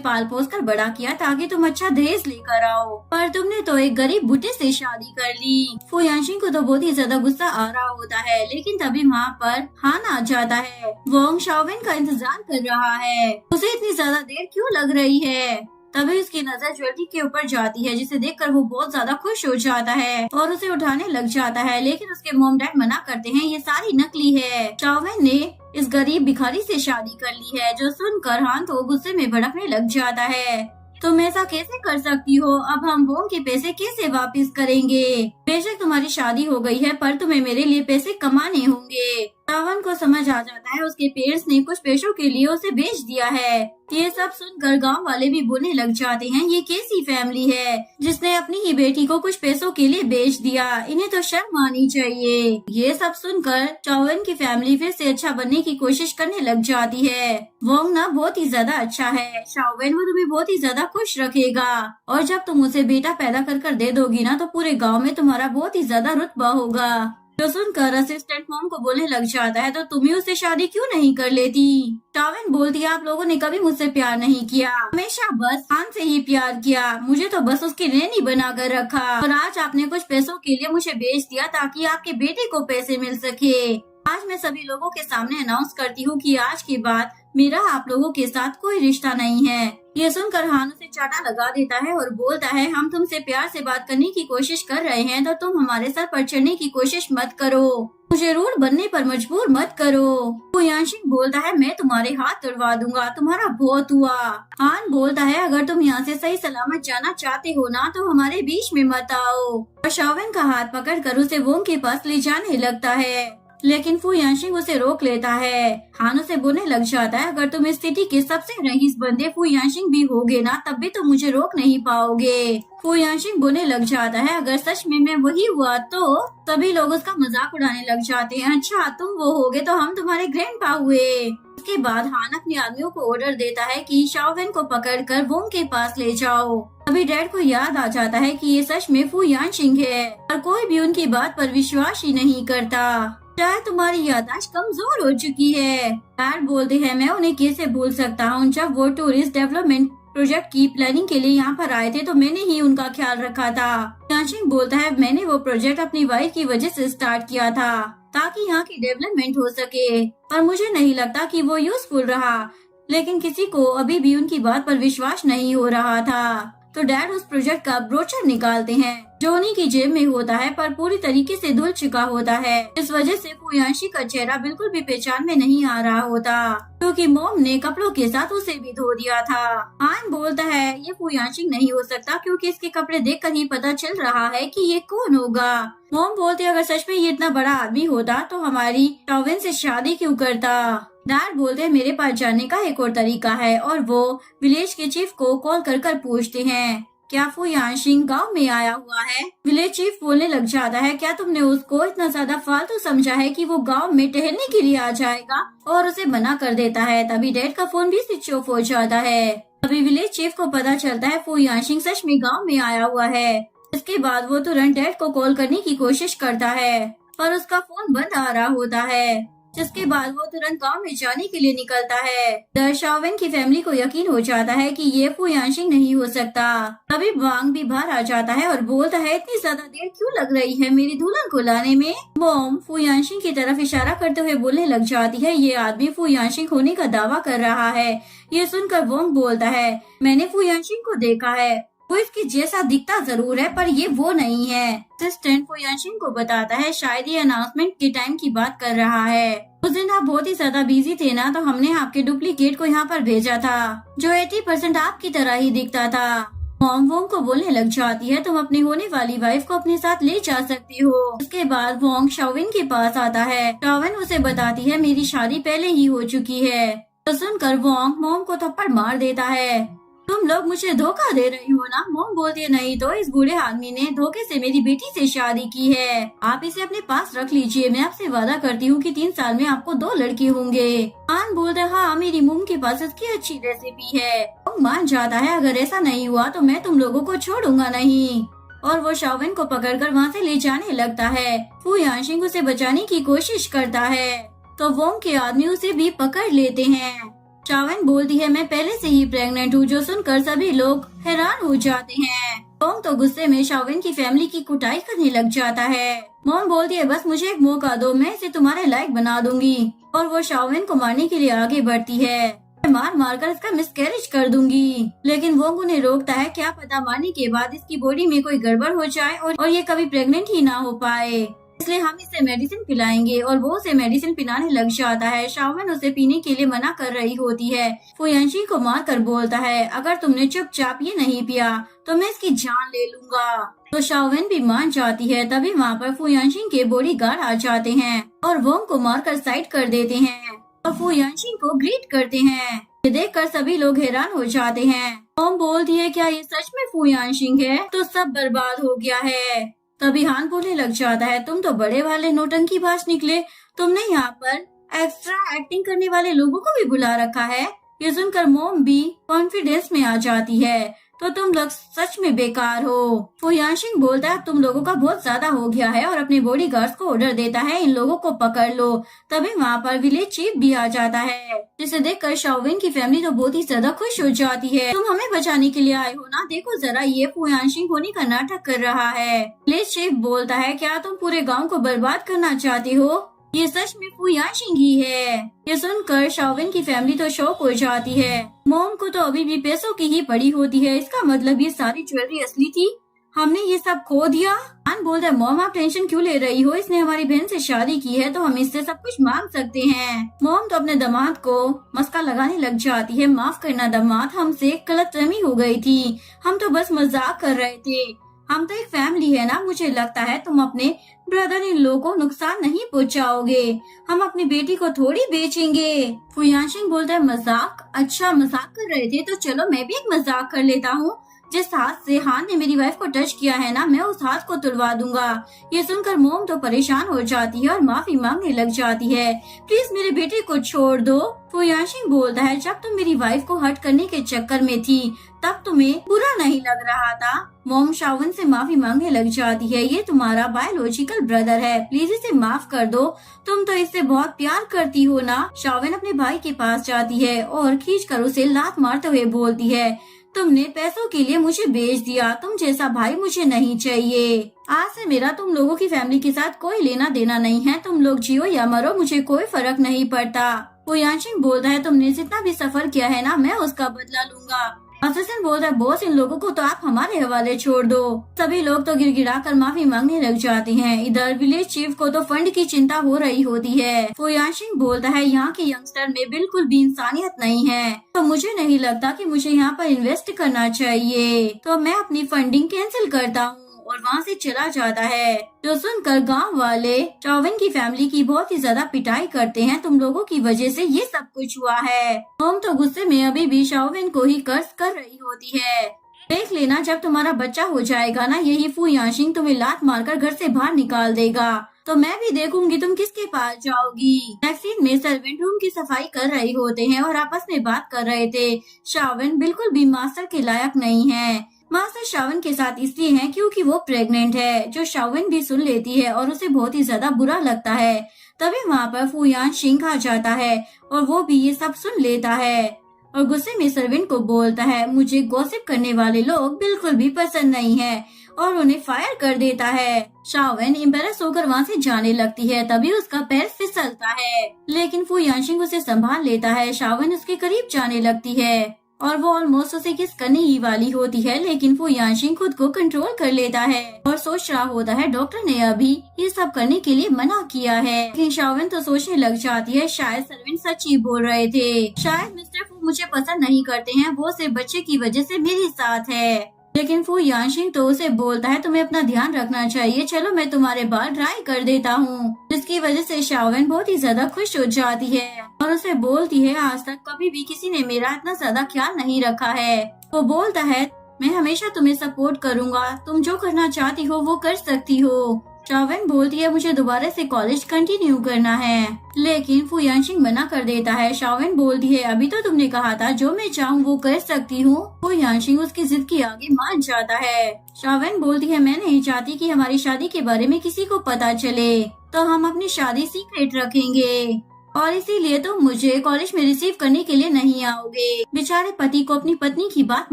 पाल पोस कर बड़ा किया ताकि तुम अच्छा दहेज लेकर आओ, पर तुमने तो एक गरीब बुढ़े से शादी कर ली। फू यानशिन को तो बहुत ही ज्यादा गुस्सा आ रहा होता है, लेकिन तभी वहाँ पर हान आ जाता है। वोंग शाओवेन का इंतजार कर रहा है, उसे इतनी ज्यादा देर क्यों लग रही है? तभी उसकी नजर ज्वेलरी के ऊपर जाती है, जिसे देखकर वो बहुत ज्यादा खुश हो जाता है और उसे उठाने लग जाता है। लेकिन उसके मॉम डैड मना करते हैं ये सारी नकली है। शाओवेन ने इस गरीब भिखारी से शादी कर ली है, जो सुनकर हान तो गुस्से में भड़कने लग जाता है। तुम ऐसा कैसे कर सकती हो? अब हम वोंग के पैसे कैसे वापस करेंगे? बेशक तुम्हारी शादी हो गई है, पर तुम्हें मेरे लिए पैसे कमाने होंगे। शाओवेन को समझ आ जाता है उसके पेरेंट्स ने कुछ पैसों के लिए उसे बेच दिया है। ये सब सुनकर गांव वाले भी बोलने लग जाते हैं ये कैसी फैमिली है जिसने अपनी ही बेटी को कुछ पैसों के लिए बेच दिया, इन्हें तो शर्म आनी चाहिए। ये सब सुनकर शाओवेन की फैमिली फिर से अच्छा बनने की कोशिश करने लग जाती है। वोंग ना बहुत ही ज्यादा अच्छा है शाओवेन, वो तुम्हें बहुत ही ज्यादा खुश रखेगा और जब तुम उसे बेटा पैदा कर दे दोगी ना तो पूरे गाँव में तुम्हारा बहुत ही ज्यादा रुतबा होगा। तो सुनकर असिस्टेंट मॉम को बोलने लग जाता है तो तुम्हें उससे शादी क्यों नहीं कर लेती? शाओवेन बोलती है आप लोगों ने कभी मुझसे प्यार नहीं किया, हमेशा बस हान से ही प्यार किया, मुझे तो बस उसकी नैनी बना कर रखा और आज आपने कुछ पैसों के लिए मुझे बेच दिया ताकि आपके बेटे को पैसे मिल सके। आज मैं सभी लोगों के सामने अनाउंस करती हूँ कि आज के बाद मेरा आप लोगों के साथ कोई रिश्ता नहीं है। ये सुनकर हान उसे चाटा लगा देता है और बोलता है, हम तुमसे प्यार से बात करने की कोशिश कर रहे हैं तो तुम हमारे सर पर चढ़ने की कोशिश मत करो, मुझे रूड बनने पर मजबूर मत करो। फुयानशिंग बोलता है, मैं तुम्हारे हाथ तुड़वा दूंगा, तुम्हारा बहुत हुआ। हान बोलता है, अगर तुम यहाँ से सही सलामत जाना चाहते हो ना तो हमारे बीच में मत आओ। और शाओवेन का हाथ पकड़कर उसे वोंग के पास ले जाने लगता है, लेकिन फुयानशिंग उसे रोक लेता है। हान उसे बोलने लग जाता है, अगर तुम इस स्थिति के सबसे रईस बंदे फुयानशिंग भी होगे ना तब भी तुम मुझे रोक नहीं पाओगे। फुयानशिंग बोलने लग जाता है, अगर सच में मैं वही हुआ तो सभी लोग उसका मजाक उड़ाने लग जाते हैं। अच्छा तुम वो होगे तो हम तुम्हारे ग्रैंडपा हुए। उसके बाद हान अपने आदमियों को ऑर्डर देता है कि शाओवेन को पकड़कर वोंग के पास ले जाओ। अभी डैड को याद आ जाता है कि ये सच में फुयानशिंग है और कोई भी उनकी बात पर विश्वास ही नहीं करता। शायद तुम्हारी याददाश्त कमजोर हो चुकी है। डैड बोलते हैं, मैं उन्हें कैसे भूल सकता हूँ, जब वो टूरिस्ट डेवलपमेंट प्रोजेक्ट की प्लानिंग के लिए यहाँ पर आए थे तो मैंने ही उनका ख्याल रखा था। फुयानशिंग बोलता है, मैंने वो प्रोजेक्ट अपनी वाइफ की वजह से स्टार्ट किया था ताकि यहाँ की डेवलपमेंट हो सके, और मुझे नहीं लगता कि वो यूजफुल रहा। लेकिन किसी को अभी भी उनकी बात पर विश्वास नहीं हो रहा था। तो डैड उस प्रोजेक्ट का ब्रोचर निकालते हैं जो उन्हीं की जेब में होता है पर पूरी तरीके से धुल चुका होता है। इस वजह से फुयानशिंग का चेहरा बिल्कुल भी पहचान में नहीं आ रहा होता, क्योंकि मॉम ने कपड़ों के साथ उसे भी धो दिया था। हान बोलता है, ये फुयानशिंग नहीं हो सकता क्योंकि इसके कपड़े देखकर ही पता चल रहा है कि ये कौन होगा। मॉम बोलती है, अगर सच में ये इतना बड़ा आदमी होता तो हमारी शाओवेन से शादी क्यों करता। डैड बोलते हैं, मेरे पास जानने का एक और तरीका है, और वो विलेज के चीफ को कॉल कर पूछते हैं, क्या फुयानशिंग गांव में आया हुआ है। विलेज चीफ बोलने लग जाता है, क्या तुमने उसको इतना ज्यादा फालतू समझा है कि वो गांव में टहलने के लिए आ जाएगा, और उसे मना कर देता है। तभी डैड का फोन भी स्विच ऑफ हो जाता है। अभी विलेज चीफ को पता चलता है फुयानशिंग सच में गाँव में आया हुआ है। इसके बाद वो तुरंत डैड को कॉल करने की कोशिश करता है पर उसका फोन बंद आ रहा होता है, जिसके बाद वो तुरंत गांव में जाने के लिए निकलता है। शाओवेन की फैमिली को यकीन हो जाता है कि ये फुयानशिंग नहीं हो सकता। तभी वांग भी बाहर आ जाता है और बोलता है, इतनी ज्यादा देर क्यों लग रही है मेरी दुल्हन को लाने में। मॉम फुयानशिंग की तरफ इशारा करते हुए बोलने लग जाती है, ये आदमी फुयानशिंग होने का दावा कर रहा है। ये सुनकर वांग बोलता है, मैंने फुयानशिंग को देखा है, वो इसके जैसा दिखता जरूर है पर ये वो नहीं है। असिस्टेंट फुयानशिंग को बताता है, शायद ये अनाउंसमेंट के टाइम की बात कर रहा है। उस दिन आप बहुत ही ज्यादा बिजी थे ना, तो हमने आपके डुप्लीकेट को यहाँ पर भेजा था जो 80% आपकी तरह ही दिखता था। मॉम वोंग को बोलने लग जाती है, तुम अपनी होने वाली वाइफ को अपने साथ ले जा सकती हो। उसके बाद वोंग शाओवेन के पास आता है। शाओवेन उसे बताती है, मेरी शादी पहले ही हो चुकी है। तो सुनकर वोंग मॉम को थप्पड़ मार देता है, तुम लोग मुझे धोखा दे रही हो ना। मॉम बोलती है, नहीं तो इस बूढ़े आदमी ने धोखे से मेरी बेटी से शादी की है, आप इसे अपने पास रख लीजिए। मैं आपसे वादा करती हूँ कि 3 साल में आपको 2 लड़के होंगे। हान बोलता है, हाँ मेरी मॉम के पास इसकी अच्छी रेसिपी है। वो मान जाता है, अगर ऐसा नहीं हुआ तो मैं तुम लोगों को छोड़ूंगा नहीं। और वो शाओवेन को पकड़कर वहाँ से ले जाने लगता है। फुयानशिंग उसे बचाने की कोशिश करता है तो वोंग के आदमी उसे भी पकड़ लेते हैं। शाओवेन बोलती है, मैं पहले से ही प्रेग्नेंट हूँ, जो सुनकर सभी लोग हैरान हो जाते हैं। वोंग तो गुस्से में शाओवेन की फैमिली की कुटाई करने लग जाता है। मॉम बोलती है, बस मुझे एक मौका दो, मैं इसे तुम्हारे लायक बना दूंगी। और वो शाओवेन को मारने के लिए आगे बढ़ती है, मैं मार कर इसका मिसकैरेज कर दूंगी। लेकिन वोंग उन्हें रोकता है, क्या पता मारने के बाद इसकी बॉडी में कोई गड़बड़ हो जाए और ये कभी प्रेग्नेंट ही ना हो पाए, इसलिए हम इसे मेडिसिन पिलाएंगे। और वो उसे मेडिसिन पिलाने लग जाता है। शाओवेन उसे पीने के लिए मना कर रही होती है। फुयानशिंग को मार कर बोलता है, अगर तुमने चुपचाप ये नहीं पिया तो मैं इसकी जान ले लूंगा। तो शाओवेन भी मान जाती है। तभी वहाँ पर फुयानशिंग के बॉडीगार्ड आ जाते हैं और वोंग को मारकर साइड कर देते हैं और फुयानशिंग को ग्रीट करते हैं। ये देखकर सभी लोग हैरान हो जाते हैं। मॉम बोलती है, क्या ये सच में फुयानशिंग है? तो सब बर्बाद हो गया है। तभी हान बोलने लग जाता है, तुम तो बड़े वाले नौटंकी बाज निकले, तुमने यहाँ पर एक्स्ट्रा एक्टिंग करने वाले लोगों को भी बुला रखा है। ये सुनकर मॉम भी कॉन्फिडेंस में आ जाती है, तो तुम लोग सच में बेकार हो। फुयानशिंग बोलता है, तुम लोगों का बहुत ज्यादा हो गया है, और अपने बॉडीगार्ड्स को ऑर्डर देता है, इन लोगों को पकड़ लो। तभी वहाँ पर विलेज चीफ भी आ जाता है, जिसे देखकर शाओवेन की फैमिली तो बहुत ही ज्यादा खुश हो जाती है। तुम हमें बचाने के लिए आए हो ना, देखो जरा ये फुयानशिंग होने का नाटक कर रहा है। विलेज चीफ बोलता है, क्या तुम पूरे गाँव को बर्बाद करना चाहती हो? ये सच में फू यानशिंग ही है। ये सुनकर शाओविन की फैमिली तो शॉक हो जाती है। मॉम को तो अभी भी पैसों की ही पड़ी होती है। इसका मतलब ये सारी ज्वेलरी असली थी, हमने ये सब खो दिया। आन बोलता है, मॉम आप टेंशन क्यों ले रही हो, इसने हमारी बहन से शादी की है तो हम इससे सब कुछ मांग सकते हैं। मॉम तो अपने दामाद को मस्का लगाने लग जाती है। माफ करना दामाद, हमसे गलतफहमी हो गई थी, हम तो बस मजाक कर रहे थे, हम तो एक फैमिली है ना। मुझे लगता है तुम अपने ब्रदर इन लोगों को नुकसान नहीं पहुंचाओगे, हम अपनी बेटी को थोड़ी बेचेंगे। फू यानशिंग बोलता है, मजाक? अच्छा मजाक कर रहे थे तो चलो मैं भी एक मजाक कर लेता हूँ। जिस हाथ से हान ने मेरी वाइफ को टच किया है ना, मैं उस हाथ को तुड़वा दूंगा। ये सुनकर मोम तो परेशान हो जाती है और माफी मांगने लग जाती है। प्लीज मेरे बेटे को छोड़ दो। फू यानशिंग बोलता है, जब तुम मेरी वाइफ को हर्ट करने के चक्कर में थी तब तुम्हें बुरा नहीं लग रहा था। मोम शाओविन से माफी मांगने लग जाती है। ये तुम्हारा बायोलॉजिकल ब्रदर है, प्लीज इसे माफ कर दो, तुम तो इससे बहुत प्यार करती हो ना। शाओविन अपने भाई के पास जाती है और खींचकर उसे लात मारते हुए बोलती है, तुमने पैसों के लिए मुझे बेच दिया, तुम जैसा भाई मुझे नहीं चाहिए। आज से मेरा तुम लोगों की फैमिली के साथ कोई लेना देना नहीं है, तुम लोग जियो या मरो मुझे कोई फर्क नहीं पड़ता। वो यानशिंग बोलता है, तुमने जितना भी सफर किया है ना, मैं उसका बदला लूंगा। असिस्टेंट बोलता है, बॉस इन लोगों को तो आप हमारे हवाले छोड़ दो। सभी लोग तो गिड़गिड़ाकर माफी मांगने लग जाते हैं। इधर विलेज चीफ को तो फंड की चिंता हो रही होती है। फू यानशिंग बोलता है, यहाँ के यंगस्टर में बिल्कुल भी इंसानियत नहीं है, तो मुझे नहीं लगता कि मुझे यहाँ पर इन्वेस्ट करना चाहिए, तो मैं अपनी फंडिंग कैंसिल करता हूँ और वहाँ से चला जाता है। जो सुनकर गांव वाले शाओविन की फैमिली की बहुत ही ज्यादा पिटाई करते हैं, तुम लोगों की वजह से ये सब कुछ हुआ है। मोम तो गुस्से में अभी भी शाओविन को ही कर्ज कर रही होती है। देख लेना, जब तुम्हारा बच्चा हो जाएगा ना, यही फू यानशिंग तुम्हें लात मारकर घर से बाहर निकाल देगा, तो मैं भी देखूंगी तुम किसके पास जाओगी। नेक्स्ट सीन में सर्वेंट रूम की सफाई कर रहे होते हैं और आपस में बात कर रहे थे। शाओविन बिल्कुल भी मास्टर के लायक नहीं है। मास्टर शाओविन के साथ इसलिए है क्योंकि वो प्रेग्नेंट है, जो शाओविन भी सुन लेती है और उसे बहुत ही ज्यादा बुरा लगता है। तभी वहाँ पर फू यानशिंग आ जाता है और वो भी ये सब सुन लेता है और गुस्से में सर्वेंट को बोलता है, मुझे गॉसिप करने वाले लोग बिल्कुल भी पसंद नहीं है, और उन्हें फायर कर देता है। शाओविन एम्बेरस होकर वहाँ से जाने लगती है। तभी उसका पैर फिसलता है, लेकिन फू यानशिंग उसे संभाल लेता है। शाओविन उसके करीब जाने लगती है और वो ऑलमोस्ट उसे किस करने ही वाली होती है, लेकिन फू यानशिंग खुद को कंट्रोल कर लेता है और सोच रहा होता है, डॉक्टर ने अभी ये सब करने के लिए मना किया है। लेकिन शाओविन तो सोचने लग जाती है, शायद सर्वेंट सच ही बोल रहे थे, शायद मिस्टर फू मुझे पसंद नहीं करते हैं, वो सिर्फ बच्चे की वजह से मेरे साथ है। लेकिन फू यानशिंग तो उसे बोलता है, तुम्हें अपना ध्यान रखना चाहिए, चलो मैं तुम्हारे बाल ड्राई कर देता हूँ, जिसकी वजह से शाओविन बहुत ही ज्यादा खुश हो जाती है और उसे बोलती है, आज तक कभी भी किसी ने मेरा इतना ज्यादा ख्याल नहीं रखा है। वो बोलता है, मैं हमेशा तुम्हें सपोर्ट करूँगा, तुम जो करना चाहती हो वो कर सकती हो। शाओविन बोलती है, मुझे दोबारा से कॉलेज कंटिन्यू करना है, लेकिन फू यानशिंग मना कर देता है। शाओविन बोलती है, अभी तो तुमने कहा था जो मैं चाहूँ वो कर सकती हूँ। फू यानशिंग उसकी जिद के आगे मान जाता है। शाओविन बोलती है, मैं नहीं चाहती कि हमारी शादी के बारे में किसी को पता चले, तो हम अपनी शादी सीक्रेट रखेंगे और इसीलिए तुम मुझे कॉलेज में रिसीव करने के लिए नहीं आओगे। बेचारे पति को अपनी पत्नी की बात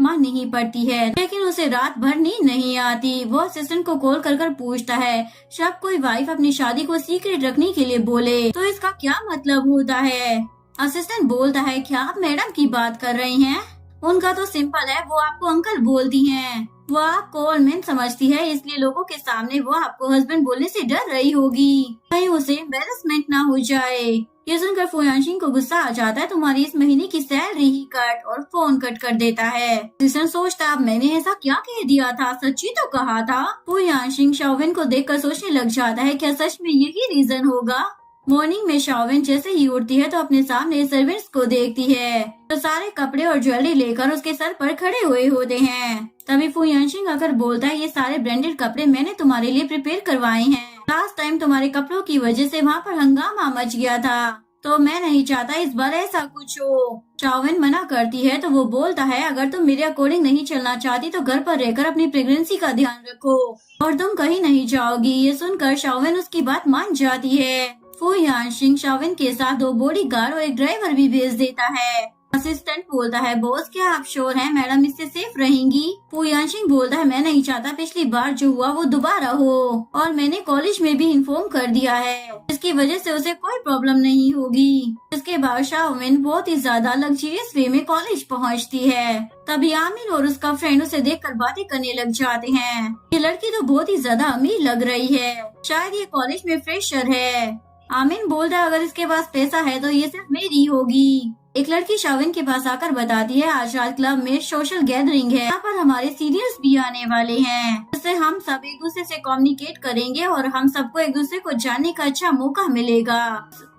माननी ही पड़ती है, लेकिन उसे रात भर नींद नहीं आती। वो असिस्टेंट को कॉल कर पूछता है, जब कोई वाइफ अपनी शादी को सीक्रेट रखने के लिए बोले तो इसका क्या मतलब होता है। असिस्टेंट बोलता है, क्या आप मैडम की बात कर रही हैं? उनका तो सिंपल है, वो आपको अंकल बोलती हैं। वो आपको ऑलमैन समझती है, इसलिए लोगों के सामने वो आपको हस्बैंड बोलने से डर रही होगी, कहीं उसे एम्बैरेसमेंट ना हो जाए। ये सुनकर फू यानशिंग को गुस्सा आ जाता है, तुम्हारी इस महीने की सैलरी ही कट, और फोन कट कर देता है। जिसन सोचता, अब मैंने ऐसा क्या कह दिया था, सच्ची तो कहा था। फू यानशिंग शाओविन को देखकर सोचने लग जाता है, क्या सच में यही रीजन होगा। मॉर्निंग में शाओविन जैसे ही उठती है तो अपने सामने सर्वेंट्स को देखती है, तो सारे कपड़े और ज्वेलरी लेकर उसके सर पर खड़े हुए होते हैं। तभी फू यानशिंग आकर बोलता है, ये सारे ब्रांडेड कपड़े मैंने तुम्हारे लिए प्रिपेयर करवाए हैं, लास्ट टाइम तुम्हारे कपड़ों की वजह से वहाँ पर हंगामा मच गया था, तो मैं नहीं चाहता इस बार ऐसा कुछ हो। शाओविन मना करती है तो वो बोलता है, अगर तुम मेरे अकॉर्डिंग नहीं चलना चाहती तो घर पर रहकर अपनी प्रेगनेंसी का ध्यान रखो और तुम कहीं नहीं जाओगी। ये सुनकर शाओविन उसकी बात मान जाती है। फू यानशिंग शाओविन के साथ 2 बॉडीगार्ड और एक ड्राइवर भी भेज देता है। असिस्टेंट बोलता है, बॉस क्या आप श्योर हैं मैडम इससे सेफ रहेंगी? फुयांशिंग बोलता है, मैं नहीं चाहता पिछली बार जो हुआ वो दोबारा हो, और मैंने कॉलेज में भी इन्फॉर्म कर दिया है, इसकी वजह से उसे कोई प्रॉब्लम नहीं होगी। इसके बाद शाओमिन बहुत ही ज्यादा लग्जरियस वे में कॉलेज पहुंचती है। तभी आमिन और उसका फ्रेंड उसे देखकर बातें करने लग जाते हैं। ये लड़की तो बहुत ही ज्यादा अमीर लग रही है, शायद ये कॉलेज में फ्रेशर है। आमिन बोलता है, अगर इसके पास पैसा है तो ये सिर्फ मेरी होगी। एक लड़की शाओमिन के पास आकर बताती है, आज रात क्लब में सोशल गैदरिंग है, यहाँ पर हमारे सीनियर्स भी आने वाले हैं, जिससे हम सब एक दूसरे से कम्युनिकेट करेंगे और हम सबको एक दूसरे को जानने का अच्छा मौका मिलेगा।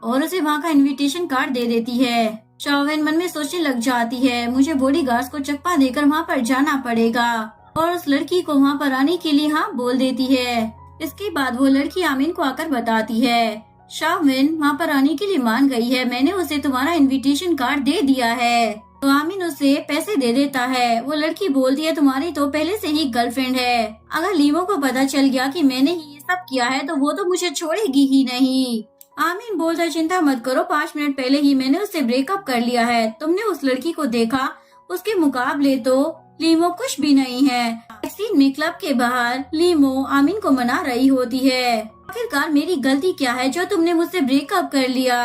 और उसे वहाँ का इनविटेशन कार्ड दे देती है। शाओमिन मन में सोचने लग जाती है, मुझे बॉडीगार्ड्स को चप्पा देकर वहाँ पर जाना पड़ेगा, और उस लड़की को वहाँ पर आने के लिए हाँ बोल देती है। इसके बाद वो लड़की आमिन को आकर बताती है, शाओमिन वहाँ पर आने के लिए मान गई है, मैंने उसे तुम्हारा इनविटेशन कार्ड दे दिया है। तो आमिन उसे पैसे दे देता है। वो लड़की बोलती है, तुम्हारी तो पहले से ही गर्लफ्रेंड है, अगर लीवो को पता चल गया कि मैंने ही ये सब किया है तो वो तो मुझे छोड़ेगी ही नहीं। आमिन बोलता है, चिंता मत करो, 5 मिनट पहले ही मैंने उससे ब्रेकअप कर लिया है, तुमने उस लड़की को देखा, उसके मुकाबले तो लीमो कुछ भी नहीं है। एक सीन में क्लब के बाहर लीमो आमिन को मना रही होती है, आखिरकार मेरी गलती क्या है जो तुमने मुझसे ब्रेकअप कर लिया?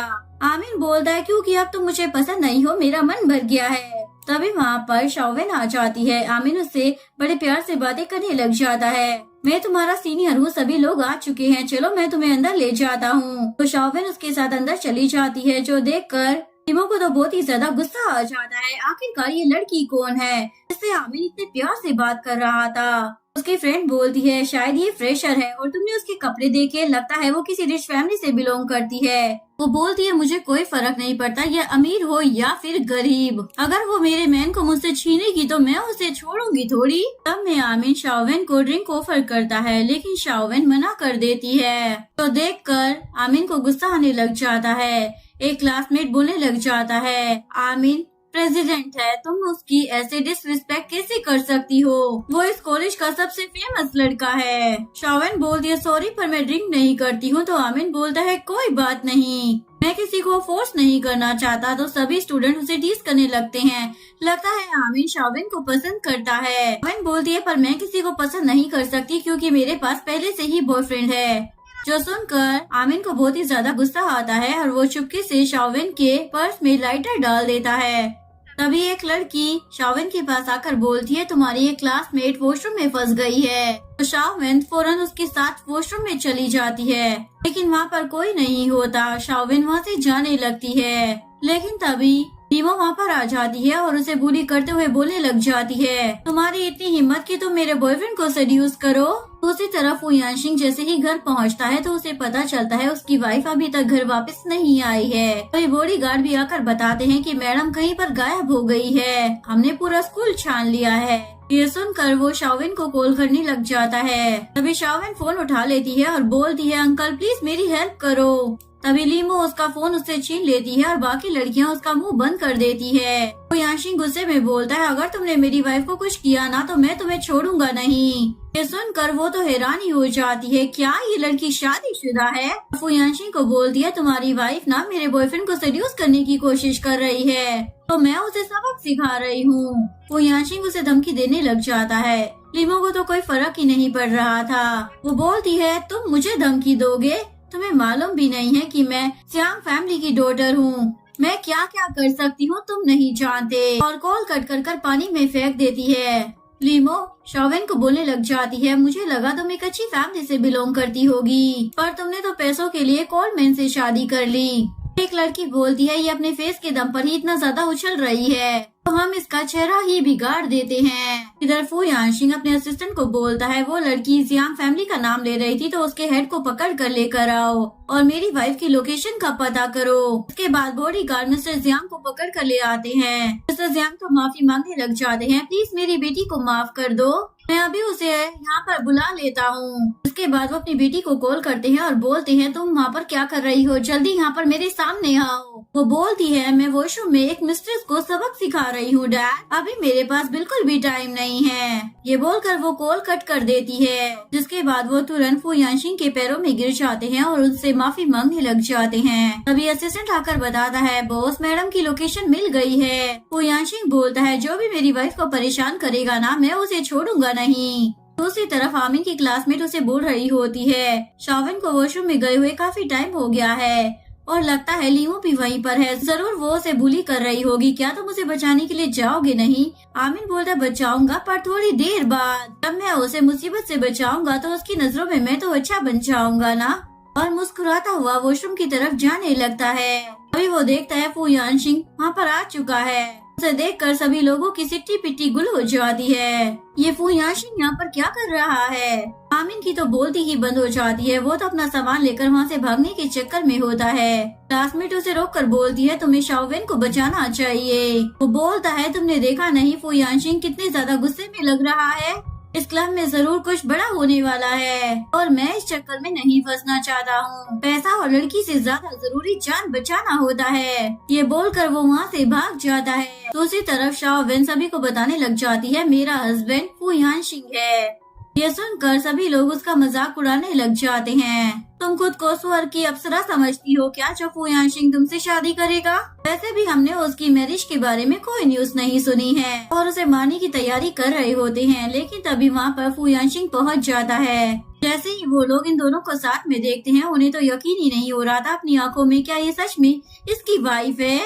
आमिन बोलता है, क्योंकि अब तुम मुझे पसंद नहीं हो, मेरा मन भर गया है। तभी वहाँ पर शाओमिन आ जाती है। आमिन उससे बड़े प्यार से बातें करने लग जाता है, मैं तुम्हारा सीनियर हूँ, सभी लोग आ चुके हैं, चलो मैं तुम्हें अंदर ले जाता हूँ। तो शाओमिन उसके साथ अंदर चली जाती है, जो देखकर लीमो को तो बहुत ही ज्यादा गुस्सा आ जाता है, आखिरकार ये लड़की कौन है जिससे आमिन इतने प्यार से बात कर रहा था। उसकी फ्रेंड बोलती है, शायद ये फ्रेशर है और तुमने उसके कपड़े देखे, लगता है वो किसी रिच फैमिली से बिलोंग करती है। वो बोलती है, मुझे कोई फर्क नहीं पड़ता ये अमीर हो या फिर गरीब, अगर वो मेरे मैन को मुझसे छीनेगी तो मैं उसे छोड़ूंगी थोड़ी। तब में आमिन शाओमिन को ड्रिंक ऑफर करता है, लेकिन शाओमिन मना कर देती है। तो देखकर आमिन को गुस्सा आने लग जाता है। एक क्लासमेट बोलने लग जाता है, आमिन प्रेसिडेंट है, तुम उसकी ऐसे डिसरिस्पेक्ट कैसे कर सकती हो, वो इस कॉलेज का सबसे फेमस लड़का है। शाओमिन बोलती है, सॉरी पर मैं ड्रिंक नहीं करती हूँ। तो आमिन बोलता है, कोई बात नहीं, मैं किसी को फोर्स नहीं करना चाहता। तो सभी स्टूडेंट उसे टीज करने लगते हैं, लगता है आमिन शाओमिन को पसंद करता है। शाओमिन बोलती है, पर मैं किसी को पसंद नहीं कर सकती क्योंकि मेरे पास पहले से ही बॉयफ्रेंड है। जो सुनकर आमिन को बहुत ही ज्यादा गुस्सा आता है और वो चुपके से शाओमिन के पर्स में लाइटर डाल देता है। तभी एक लड़की शाओमिन के पास आकर बोलती है, तुम्हारी एक क्लासमेट वॉशरूम में फंस गई है। तो शाओमिन फौरन उसके साथ वॉशरूम में चली जाती है, लेकिन वहाँ पर कोई नहीं होता। शाओमिन वहाँ से जाने लगती है, लेकिन तभी लीमो वहाँ पर आ जाती है और उसे बुली करते हुए बोलने लग जाती है, तुम्हारी इतनी हिम्मत कि तुम मेरे बॉयफ्रेंड को सेड्यूस करो। दूसरी तरफ फुयांशिंग जैसे ही घर पहुँचता है तो उसे पता चलता है उसकी वाइफ अभी तक घर वापस नहीं आई है। तो ये बॉडीगार्ड भी आकर बताते हैं कि मैडम कहीं पर गायब हो गई है, हमने पूरा स्कूल छान लिया है। ये सुनकर वो शाओमिन को कॉल करने लग जाता है। तभी शाओमिन फोन उठा लेती है और बोलती है, अंकल प्लीज मेरी हेल्प करो। तभी लीमो उसका फोन उससे छीन लेती है और बाकी लड़कियां उसका मुंह बंद कर देती है। फुयांशिंग गुस्से में बोलता है, अगर तुमने मेरी वाइफ को कुछ किया ना तो मैं तुम्हें छोड़ूंगा नहीं। ये सुनकर वो तो हैरानी हो जाती है, क्या ये लड़की शादीशुदा है? फुयांशिंग को बोलती है, तुम्हारी वाइफ ना मेरे बॉयफ्रेंड को सेड्यूस करने की कोशिश कर रही है, तो मैं उसे सबक सिखा रही हूँ। फुयांशिंग उसे धमकी देने लग जाता है। लीमो को तो कोई फर्क ही नहीं पड़ रहा था। वो बोलती है, तुम मुझे धमकी दोगे? तुम्हें मालूम भी नहीं है कि मैं सियांग फैमिली की डॉटर हूँ, मैं क्या क्या कर सकती हूँ तुम नहीं जानते। और कॉल कट कर कर पानी में फेंक देती है। लीमो शाओमिन को बोलने लग जाती है, मुझे लगा तुम एक अच्छी फैमिली से बिलोंग करती होगी, पर तुमने तो पैसों के लिए कॉलमैन से शादी कर ली। एक लड़की बोलती है, ये अपने फेस के दम पर ही इतना ज्यादा उछल रही है तो हम इसका चेहरा ही बिगाड़ देते हैं। इधर फुयांशिंग अपने असिस्टेंट को बोलता है, वो लड़की जियांग फैमिली का नाम ले रही थी तो उसके हेड को पकड़ कर लेकर आओ और मेरी वाइफ की लोकेशन का पता करो। उसके बाद बॉडीगार्ड मिस्टर जियांग को पकड़ कर ले आते हैं। मिस्टर जियांग तो माफी मांगने लग जाते हैं, प्लीज मेरी बेटी को माफ कर दो, मैं अभी उसे यहाँ पर बुला लेता हूँ। उसके बाद वो अपनी बेटी को कॉल करते हैं और बोलते हैं, तुम वहाँ पर क्या कर रही हो, जल्दी यहाँ पर मेरे सामने आओ। वो बोलती है मैं वॉशरूम में एक मिस्ट्रेस को सबक सिखा रही हूँ डैड, अभी मेरे पास बिल्कुल भी टाइम नहीं है। ये बोलकर वो कॉल कट कर देती है, जिसके बाद वो तुरंत फू यानशिंग के पैरों में गिर जाते हैं और उनसे माफी मांगने लग जाते हैं। तभी असिस्टेंट आकर बताता है बॉस मैडम की लोकेशन मिल गई है। फू यानशिंग बोलता है जो भी मेरी वाइफ को परेशान करेगा ना मैं उसे छोड़ूंगा नहीं। दूसरी तरफ आमिन की क्लासमेट उसे बोल रही होती है शाओविन को वॉशरूम में गए हुए काफी टाइम हो गया है और लगता है लीमो भी वहीं पर है, जरूर वो उसे बुली कर रही होगी, क्या तुम उसे बचाने के लिए जाओगे नहीं? आमिन बोलता बचाऊंगा पर थोड़ी देर बाद, जब मैं उसे मुसीबत से बचाऊंगा तो उसकी नजरों में मैं तो अच्छा बन जाऊंगा ना। और मुस्कुराता हुआ वॉशरूम की तरफ जाने लगता है। अभी वो देखता है फू यानशिंग वहाँ पर आ चुका है। उसे देखकर सभी लोगों की सिट्टी पिट्टी गुल हो जाती है। ये फू यानशिंग यहाँ पर क्या कर रहा है? आमिन की तो बोलती ही बंद हो जाती है, वो तो अपना सामान लेकर वहाँ से भागने के चक्कर में होता है। क्लासमेट उसे रोककर बोलती है तुम्हें शाओविन को बचाना चाहिए। वो बोलता है तुमने देखा नहीं फू यानशिंग कितने ज्यादा गुस्से में लग रहा है, इस क्लब में जरूर कुछ बड़ा होने वाला है और मैं इस चक्कर में नहीं फंसना चाहता हूँ। पैसा और लड़की से ज्यादा जरूरी जान बचाना होता है। ये बोलकर वो वहाँ से भाग जाता है। दूसरी तरफ शाओविन सभी को बताने लग जाती है मेरा हस्बैंड फू यानशिंग है। ये सुनकर सभी लोग उसका मजाक उड़ाने लग जाते हैं। तुम खुद को स्वर्ग की अप्सरा समझती हो क्या जो फू यानशिंग तुमसे शादी करेगा? वैसे भी हमने उसकी मैरिज के बारे में कोई न्यूज नहीं सुनी है और उसे मारने की तैयारी कर रहे होते हैं, लेकिन तभी वहाँ पर फू यानशिंग पहुँच जाता है। जैसे ही वो लोग इन दोनों को साथ में देखते हैं उन्हें तो यकीन ही नहीं हो रहा था अपनी आंखों में, क्या ये सच में इसकी वाइफ है?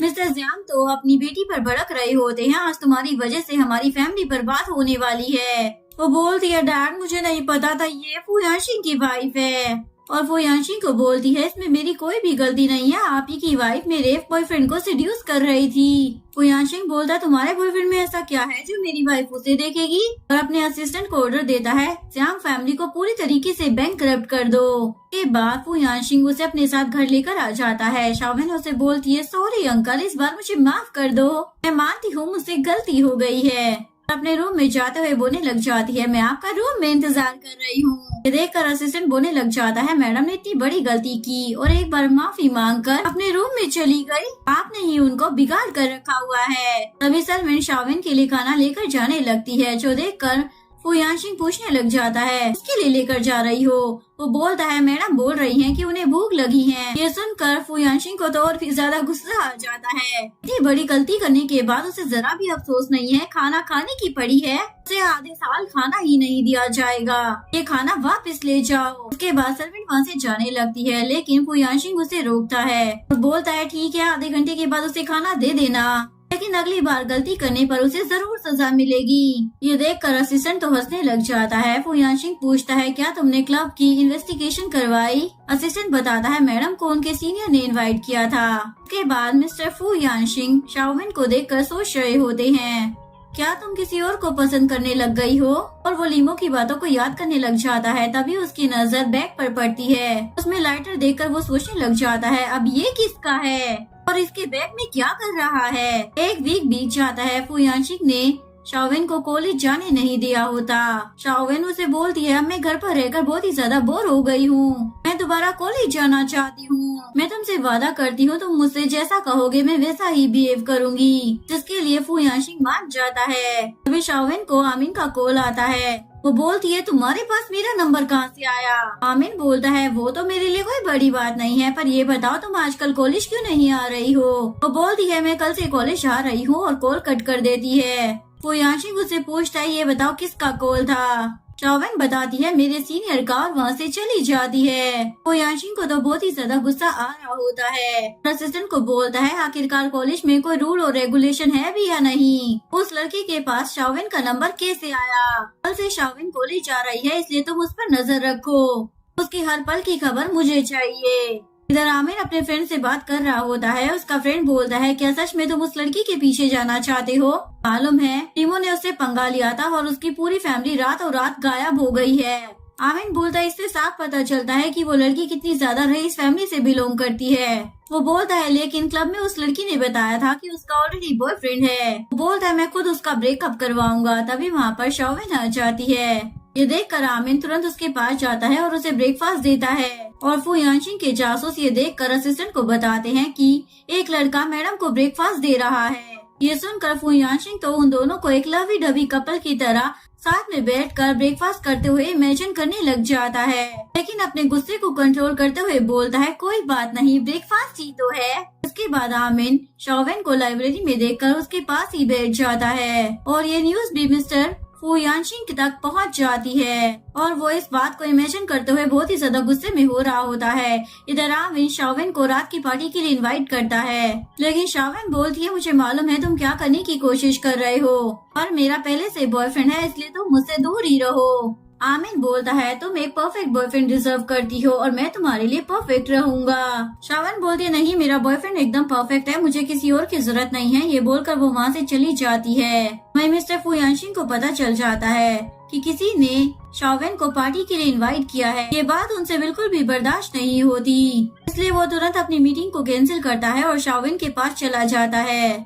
मिस्टर जियांग तो अपनी बेटी पर भड़क रहे होते हैं, आज तुम्हारी वजह से हमारी फैमिली पर बात होने वाली है। वो बोलती है डैड मुझे नहीं पता था ये फू यानशिंग की वाइफ है। और फू यानशिंग को बोलती है इसमें मेरी कोई भी गलती नहीं है, आप ही की वाइफ मेरे बॉयफ्रेंड को सेड्यूस कर रही थी। फू यानशिंग बोलता है तुम्हारे बॉयफ्रेंड में ऐसा क्या है जो मेरी वाइफ उसे देखेगी? और अपने असिस्टेंट को ऑर्डर देता है जियांग फैमिली को पूरी तरीके से बैंकरप्ट कर दो। के बाद फू यानशिंग उसे अपने साथ घर लेकर आ जाता है। शाओविन उसे बोलती है सॉरी अंकल, इस बार मुझे माफ कर दो, मैं मानती हूँ मुझसे गलती हो गई है। अपने रूम में जाते हुए बोलने लग जाती है मैं आपका रूम में इंतजार कर रही हूँ। ये देखकर असिस्टेंट बोलने लग जाता है मैडम ने इतनी बड़ी गलती की और एक बार माफी मांगकर अपने रूम में चली गई, आपने ही उनको बिगाड़ कर रखा हुआ है। तभी सलमान शाओविन के लिए खाना लेकर जाने लगती है, जो देखकर फू यानशिंग पूछने लग जाता है उसके लिए लेकर जा रही हो? वो बोलता है मैडम बोल रही हैं कि उन्हें भूख लगी है। ये सुनकर फू यानशिंग को तो और भी ज्यादा गुस्सा आ जाता है। इतनी बड़ी गलती करने के बाद उसे जरा भी अफसोस नहीं है, खाना खाने की पड़ी है, उसे आधे साल खाना ही नहीं दिया जाएगा, ये खाना वापस ले जाओ। उसके बाद सर्वेंट वहाँ से जाने लगती है, लेकिन फू यानशिंग उसे रोकता है और बोलता है ठीक है आधे घंटे के बाद उसे खाना दे देना, लेकिन अगली बार गलती करने पर उसे जरूर सजा मिलेगी। ये देखकर असिस्टेंट तो हंसने लग जाता है। फू यानशिंग पूछता है क्या तुमने क्लब की इन्वेस्टिगेशन करवाई? असिस्टेंट बताता है मैडम को उनके सीनियर ने इनवाइट किया था। उसके बाद मिस्टर फू यानशिंग शाओविन को देखकर सोच रहे होते हैं क्या तुम किसी और को पसंद करने लग गई हो? और वो लीमो की बातों को याद करने लग जाता है। तभी उसकी नजर बैग पर पड़ती है, उसमें लाइटर देखकर वो सोचने लग जाता है अब ये किसका है और इसके बैग में क्या कर रहा है। एक वीक बीत जाता है। फू यानशिंग ने शाओविन को कॉलेज जाने नहीं दिया होता। शाओविन उसे बोलती है अब मैं घर पर रहकर बहुत ही ज्यादा बोर हो गई हूँ, मैं दोबारा कॉलेज जाना चाहती हूँ, मैं तुमसे वादा करती हूँ तुम मुझसे जैसा कहोगे मैं वैसा ही बिहेव करूँगी। जिसके लिए फू यानशिंग मान जाता है। तभी शाओविन को आमिन का कॉल आता है। वो बोलती है तुम्हारे पास मेरा नंबर कहाँ से आया? आमिन बोलता है वो तो मेरे लिए कोई बड़ी बात नहीं है, पर ये बताओ तुम आजकल कॉलेज क्यों नहीं आ रही हो? वो बोलती है मैं कल से कॉलेज आ रही हूँ और कॉल कट कर देती है। फू यानशिंग उसे पूछता है ये बताओ किसका कॉल था? शाओविन बताती है मेरे सीनियर का और वहाँ से चली जाती है। फू यानशिंग को तो बहुत ही ज्यादा गुस्सा आ रहा होता है। असिस्टेंट को बोलता है आखिरकार कॉलेज में कोई रूल और रेगुलेशन है भी या नहीं? उस लड़की के पास शाओविन का नंबर कैसे आया? कल से शाओविन कॉलेज जा रही है इसलिए तुम उस पर नजर रखो, उसकी हर पल की खबर मुझे चाहिए। इधर आमिर अपने फ्रेंड से बात कर रहा होता है। उसका फ्रेंड बोलता है क्या सच में तुम उस लड़की के पीछे जाना चाहते हो? मालूम है टीमो ने उससे पंगा लिया था और उसकी पूरी फैमिली रातों रात गायब हो गई है। आमिर बोलता है इससे साफ पता चलता है कि वो लड़की कितनी ज्यादा रईस फैमिली से बिलोंग करती है। वो बोलता है लेकिन क्लब में उस लड़की ने बताया था कि उसका ऑलरेडी बॉयफ्रेंड है। वो बोलता है मैं खुद उसका ब्रेकअप करवाऊंगा। तभी वहाँ पर शाओविन आ जाती है। ये देखकर आमिन तुरंत उसके पास जाता है और उसे ब्रेकफास्ट देता है और फू यानशिंग के जासूस ये देखकर असिस्टेंट को बताते हैं कि एक लड़का मैडम को ब्रेकफास्ट दे रहा है। ये सुनकर फू यानशिंग तो उन दोनों को एक लवी डबी कपल की तरह साथ में बैठकर ब्रेकफास्ट करते हुए इमेजिन करने लग जाता है, लेकिन अपने गुस्से को कंट्रोल करते हुए बोलता है कोई बात नहीं, ब्रेकफास्ट ही तो है। उसके बाद आमिन शाओवेन को लाइब्रेरी में देखकर उसके पास ही बैठ जाता है और ये न्यूज भी मिस्टर फू यानशिंग तक पहुंच जाती है और वो इस बात को इमेजिन करते हुए बहुत ही ज्यादा गुस्से में हो रहा होता है। इधर आमिन शाओवेन को रात की पार्टी के लिए इनवाइट करता है, लेकिन शाओवेन बोलती है मुझे मालूम है तुम क्या करने की कोशिश कर रहे हो और मेरा पहले से बॉयफ्रेंड है, इसलिए तुम मुझसे दूर ही रहो। आमिन बोलता है तुम एक परफेक्ट बॉयफ्रेंड डिजर्व करती हो और मैं तुम्हारे लिए परफेक्ट रहूंगा। शाओवेन बोलती है नहीं, मेरा बॉयफ्रेंड एकदम परफेक्ट है, मुझे किसी और की जरूरत नहीं है। ये बोलकर वो वहाँ से चली जाती है। वहीं मिस्टर फू यानशिंग को पता चल जाता है कि किसी ने शाओवेन को पार्टी के लिए इनवाइट किया है। ये बात उनसे बिल्कुल भी बर्दाश्त नहीं होती, इसलिए वो तुरंत अपनी मीटिंग को कैंसिल करता है और शाओवेन के पास चला जाता है।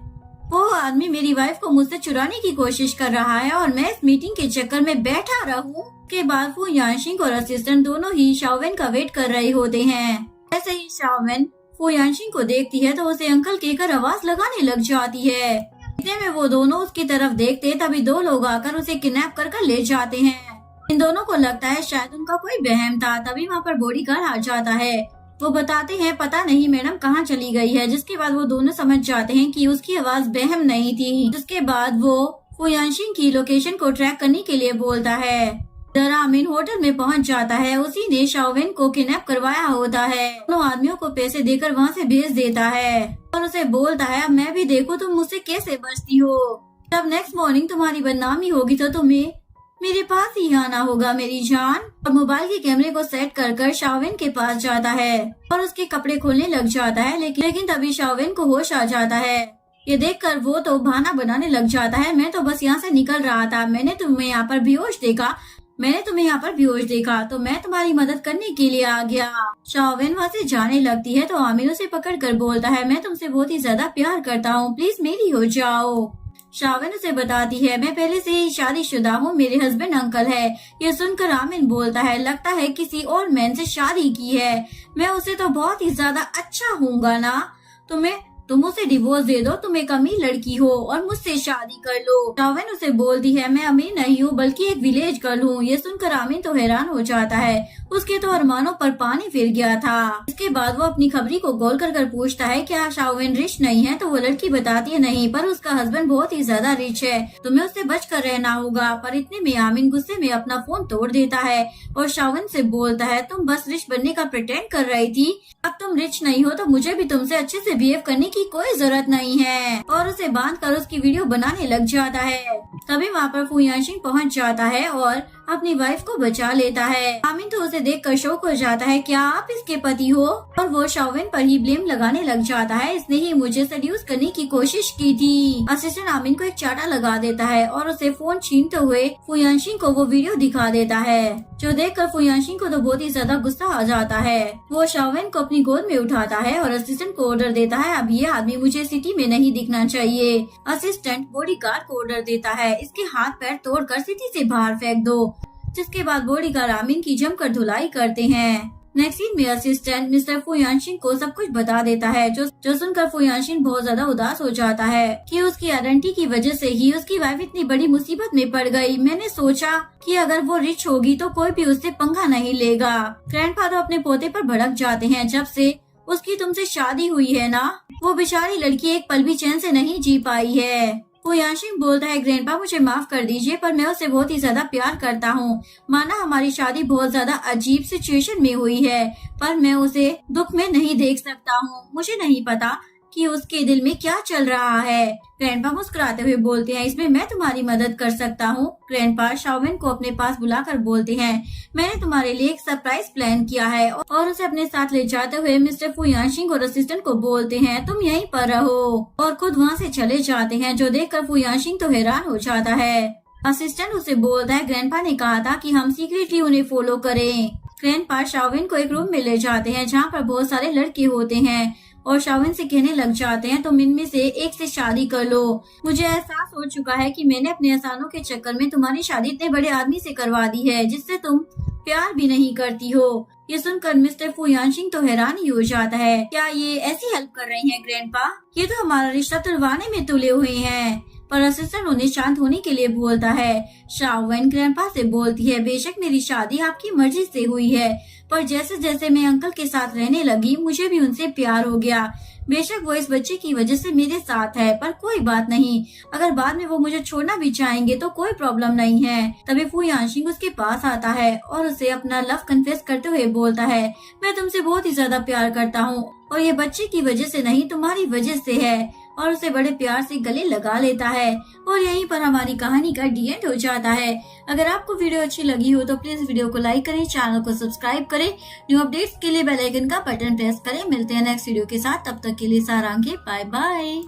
वो आदमी मेरी वाइफ को मुझसे चुराने की कोशिश कर रहा है और मैं इस मीटिंग के चक्कर में बैठा रहूं। के बाद फू यानशिंग और असिस्टेंट दोनों ही शाओवेन का वेट कर रहे होते हैं। ऐसे ही शाओवेन फू यानशिंग को देखती है तो उसे अंकल कहकर आवाज लगाने लग जाती है। इतने में वो दोनों उसकी तरफ देखते तभी दो लोग आकर उसे किडनैप कर ले जाते हैं। इन दोनों को लगता है शायद उनका कोई बहम था, तभी वहाँ पर बॉडीगार्ड आ जाता है। वो बताते हैं पता नहीं मैडम कहाँ चली गई है, जिसके बाद वो दोनों समझ जाते हैं कि उसकी आवाज बहम नहीं थी। जिसके बाद वो फू यानशिंग की लोकेशन को ट्रैक करने के लिए बोलता है। आमिन होटल में पहुंच जाता है, उसी ने शाओवेन को किडनैप करवाया होता है। दोनों आदमियों को पैसे देकर वहाँ से भेज देता है और उसे बोलता है अब मैं भी देखूं तुम मुझसे कैसे बचती हो। तब नेक्स्ट मॉर्निंग तुम्हारी बदनामी होगी तो तुम्हें मेरे पास ही आना होगा मेरी जान। और मोबाइल के कैमरे को सेट कर शाओवेन के पास जाता है और उसके कपड़े खोलने लग जाता है, लेकिन तभी शाओवेन को होश आ जाता है। ये देखकर वो तो बहाना बनाने लग जाता है, मैं तो बस यहाँ से निकल रहा था, मैंने तुम्हें यहाँ पर बेहोश देखा तो मैं तुम्हारी मदद करने के लिए आ गया। शाओवेन वहाँ से जाने लगती है तो आमिर उसे पकड़कर बोलता है मैं तुमसे बहुत ही ज्यादा प्यार करता हूँ, प्लीज मेरी हो जाओ। शाओवेन उसे बताती है मैं पहले से ही शादीशुदा हूँ, मेरे हस्बैंड अंकल है। ये सुनकर आमिन बोलता है लगता है किसी और मैन से शादी की है, मैं उसे तो बहुत ही ज्यादा अच्छा हूँगा ना, तुम उसे डिवोर्स दे दो, तुम एक अमीर लड़की हो और मुझसे शादी कर लो। शाओवेन उसे बोलती है मैं अमीर नहीं हूँ बल्कि एक विलेज गर्ल हूँ। ये सुनकर आमिन तो हैरान हो जाता है, उसके तो अरमानों पर पानी फिर गया था। इसके बाद वो अपनी खबरी को गोल कर पूछता है क्या शाओवेन रिच नहीं है, तो वो लड़की बताती है नहीं, पर उसका हस्बैंड बहुत ही ज्यादा रिच है, तुम्हें उससे बच कर रहना होगा। पर इतने में आमिन गुस्से में अपना फोन तोड़ देता है और शाओवेन से बोलता है तुम बस रिच बनने का प्रिटेंड कर रही थी, अब तुम रिच नहीं हो तो मुझे भी तुमसे अच्छे से बिहेव करने की कोई जरूरत नहीं है। और उसे बांध कर उसकी वीडियो बनाने लग जाता है। तभी वहाँ पर फू यानशिंग पहुँच जाता है और अपनी वाइफ को बचा लेता है। आमिन तो उसे देखकर शॉक हो जाता है, क्या आप इसके पति हो? और वो शाओवेन पर ही ब्लेम लगाने लग जाता है, इसने ही मुझे सेड्यूस करने की कोशिश की थी। असिस्टेंट आमिन को एक चाटा लगा देता है और उसे फोन छीनते हुए फू यानशिंग को वो वीडियो दिखा देता है, जो देखकर फू यानशिंग को तो बहुत ही ज्यादा गुस्सा आ जाता है। वो शाओवेन को अपनी गोद में उठाता है और असिस्टेंट को ऑर्डर देता है अब ये आदमी मुझे सिटी में नहीं दिखना चाहिए। असिस्टेंट बॉडीगार्ड को ऑर्डर देता है इसके हाथ पैर तोड़कर सिटी से बाहर फेंक दो, जिसके बाद बॉडीगार्ड आमिन की जमकर धुलाई करते हैं। नेक्स्ट सीन में असिस्टेंट मिस्टर फू यानशिंग को सब कुछ बता देता है, जो सुनकर फू यानशिंग बहुत ज्यादा उदास हो जाता है कि उसकी आइडेंटिटी की वजह से ही उसकी वाइफ इतनी बड़ी मुसीबत में पड़ गई। मैंने सोचा कि अगर वो रिच होगी तो कोई भी उससे पंगा नहीं लेगा। ग्रैंडफादर अपने पोते पर भड़क जाते हैं, जब से उसकी तुमसे शादी हुई है ना, वो बेचारी लड़की एक पल भी चैन से नहीं जी पाई है। फू यानशिंग बोलता है ग्रैंडपा मुझे माफ कर दीजिए, पर मैं उसे बहुत ही ज्यादा प्यार करता हूँ। माना हमारी शादी बहुत ज्यादा अजीब सिचुएशन में हुई है, पर मैं उसे दुख में नहीं देख सकता हूँ। मुझे नहीं पता कि उसके दिल में क्या चल रहा है। ग्रैंडपा मुस्कुराते हुए बोलते हैं इसमें मैं तुम्हारी मदद कर सकता हूँ। ग्रैंडपा शाओवेन को अपने पास बुलाकर बोलते हैं मैंने तुम्हारे लिए एक सरप्राइज प्लान किया है, और उसे अपने साथ ले जाते हुए मिस्टर फू यानशिंग और असिस्टेंट को बोलते हैं तुम यहीं पर रहो, और खुद वहाँ से चले जाते हैं, जो देखकर फू यानशिंग तो हैरान हो जाता है। असिस्टेंट उसे बोलता है ग्रैंडपा ने कहा था कि हम सीक्रेटली उन्हें फॉलो करें। ग्रैंडपा शाओवेन को एक रूम में ले जाते हैं जहाँ पर बहुत सारे लड़के होते हैं। और शाओविन से कहने लग जाते हैं तुम इनमें से एक से शादी कर लो। मुझे एहसास हो चुका है कि मैंने अपने एहसानों के चक्कर में तुम्हारी शादी इतने बड़े आदमी से करवा दी है जिससे तुम प्यार भी नहीं करती हो। ये सुनकर मिस्टर फू यानशिंग तो हैरान ही हो जाता है। क्या ये ऐसी हेल्प कर रही हैं ग्रैंडपा? ये तो हमारा रिश्ता तुलवाने में तुले हुए हैं। पर असिस्टेंट उन्हें शांत होने के लिए बोलता है। शाओविन ग्रैंडपा से बोलती है बेशक मेरी शादी आपकी मर्जी से हुई है, पर जैसे जैसे मैं अंकल के साथ रहने लगी मुझे भी उनसे प्यार हो गया। बेशक वो इस बच्चे की वजह से मेरे साथ है, पर कोई बात नहीं, अगर बाद में वो मुझे छोड़ना भी चाहेंगे तो कोई प्रॉब्लम नहीं है। तभी फू यानशिंग उसके पास आता है और उसे अपना लव कन्फेस करते हुए बोलता है मैं तुमसे बहुत ही ज्यादा प्यार करता हूँ और ये बच्चे की वजह से नहीं तुम्हारी वजह से है, और उसे बड़े प्यार से गले लगा लेता है। और यहीं पर हमारी कहानी का डी एंड हो जाता है। अगर आपको वीडियो अच्छी लगी हो तो प्लीज वीडियो को लाइक करें, चैनल को सब्सक्राइब करें, न्यू अपडेट्स के लिए बेल आइकन का बटन प्रेस करें। मिलते हैं नेक्स्ट वीडियो के साथ, तब तक के लिए सारांश बाय बाय।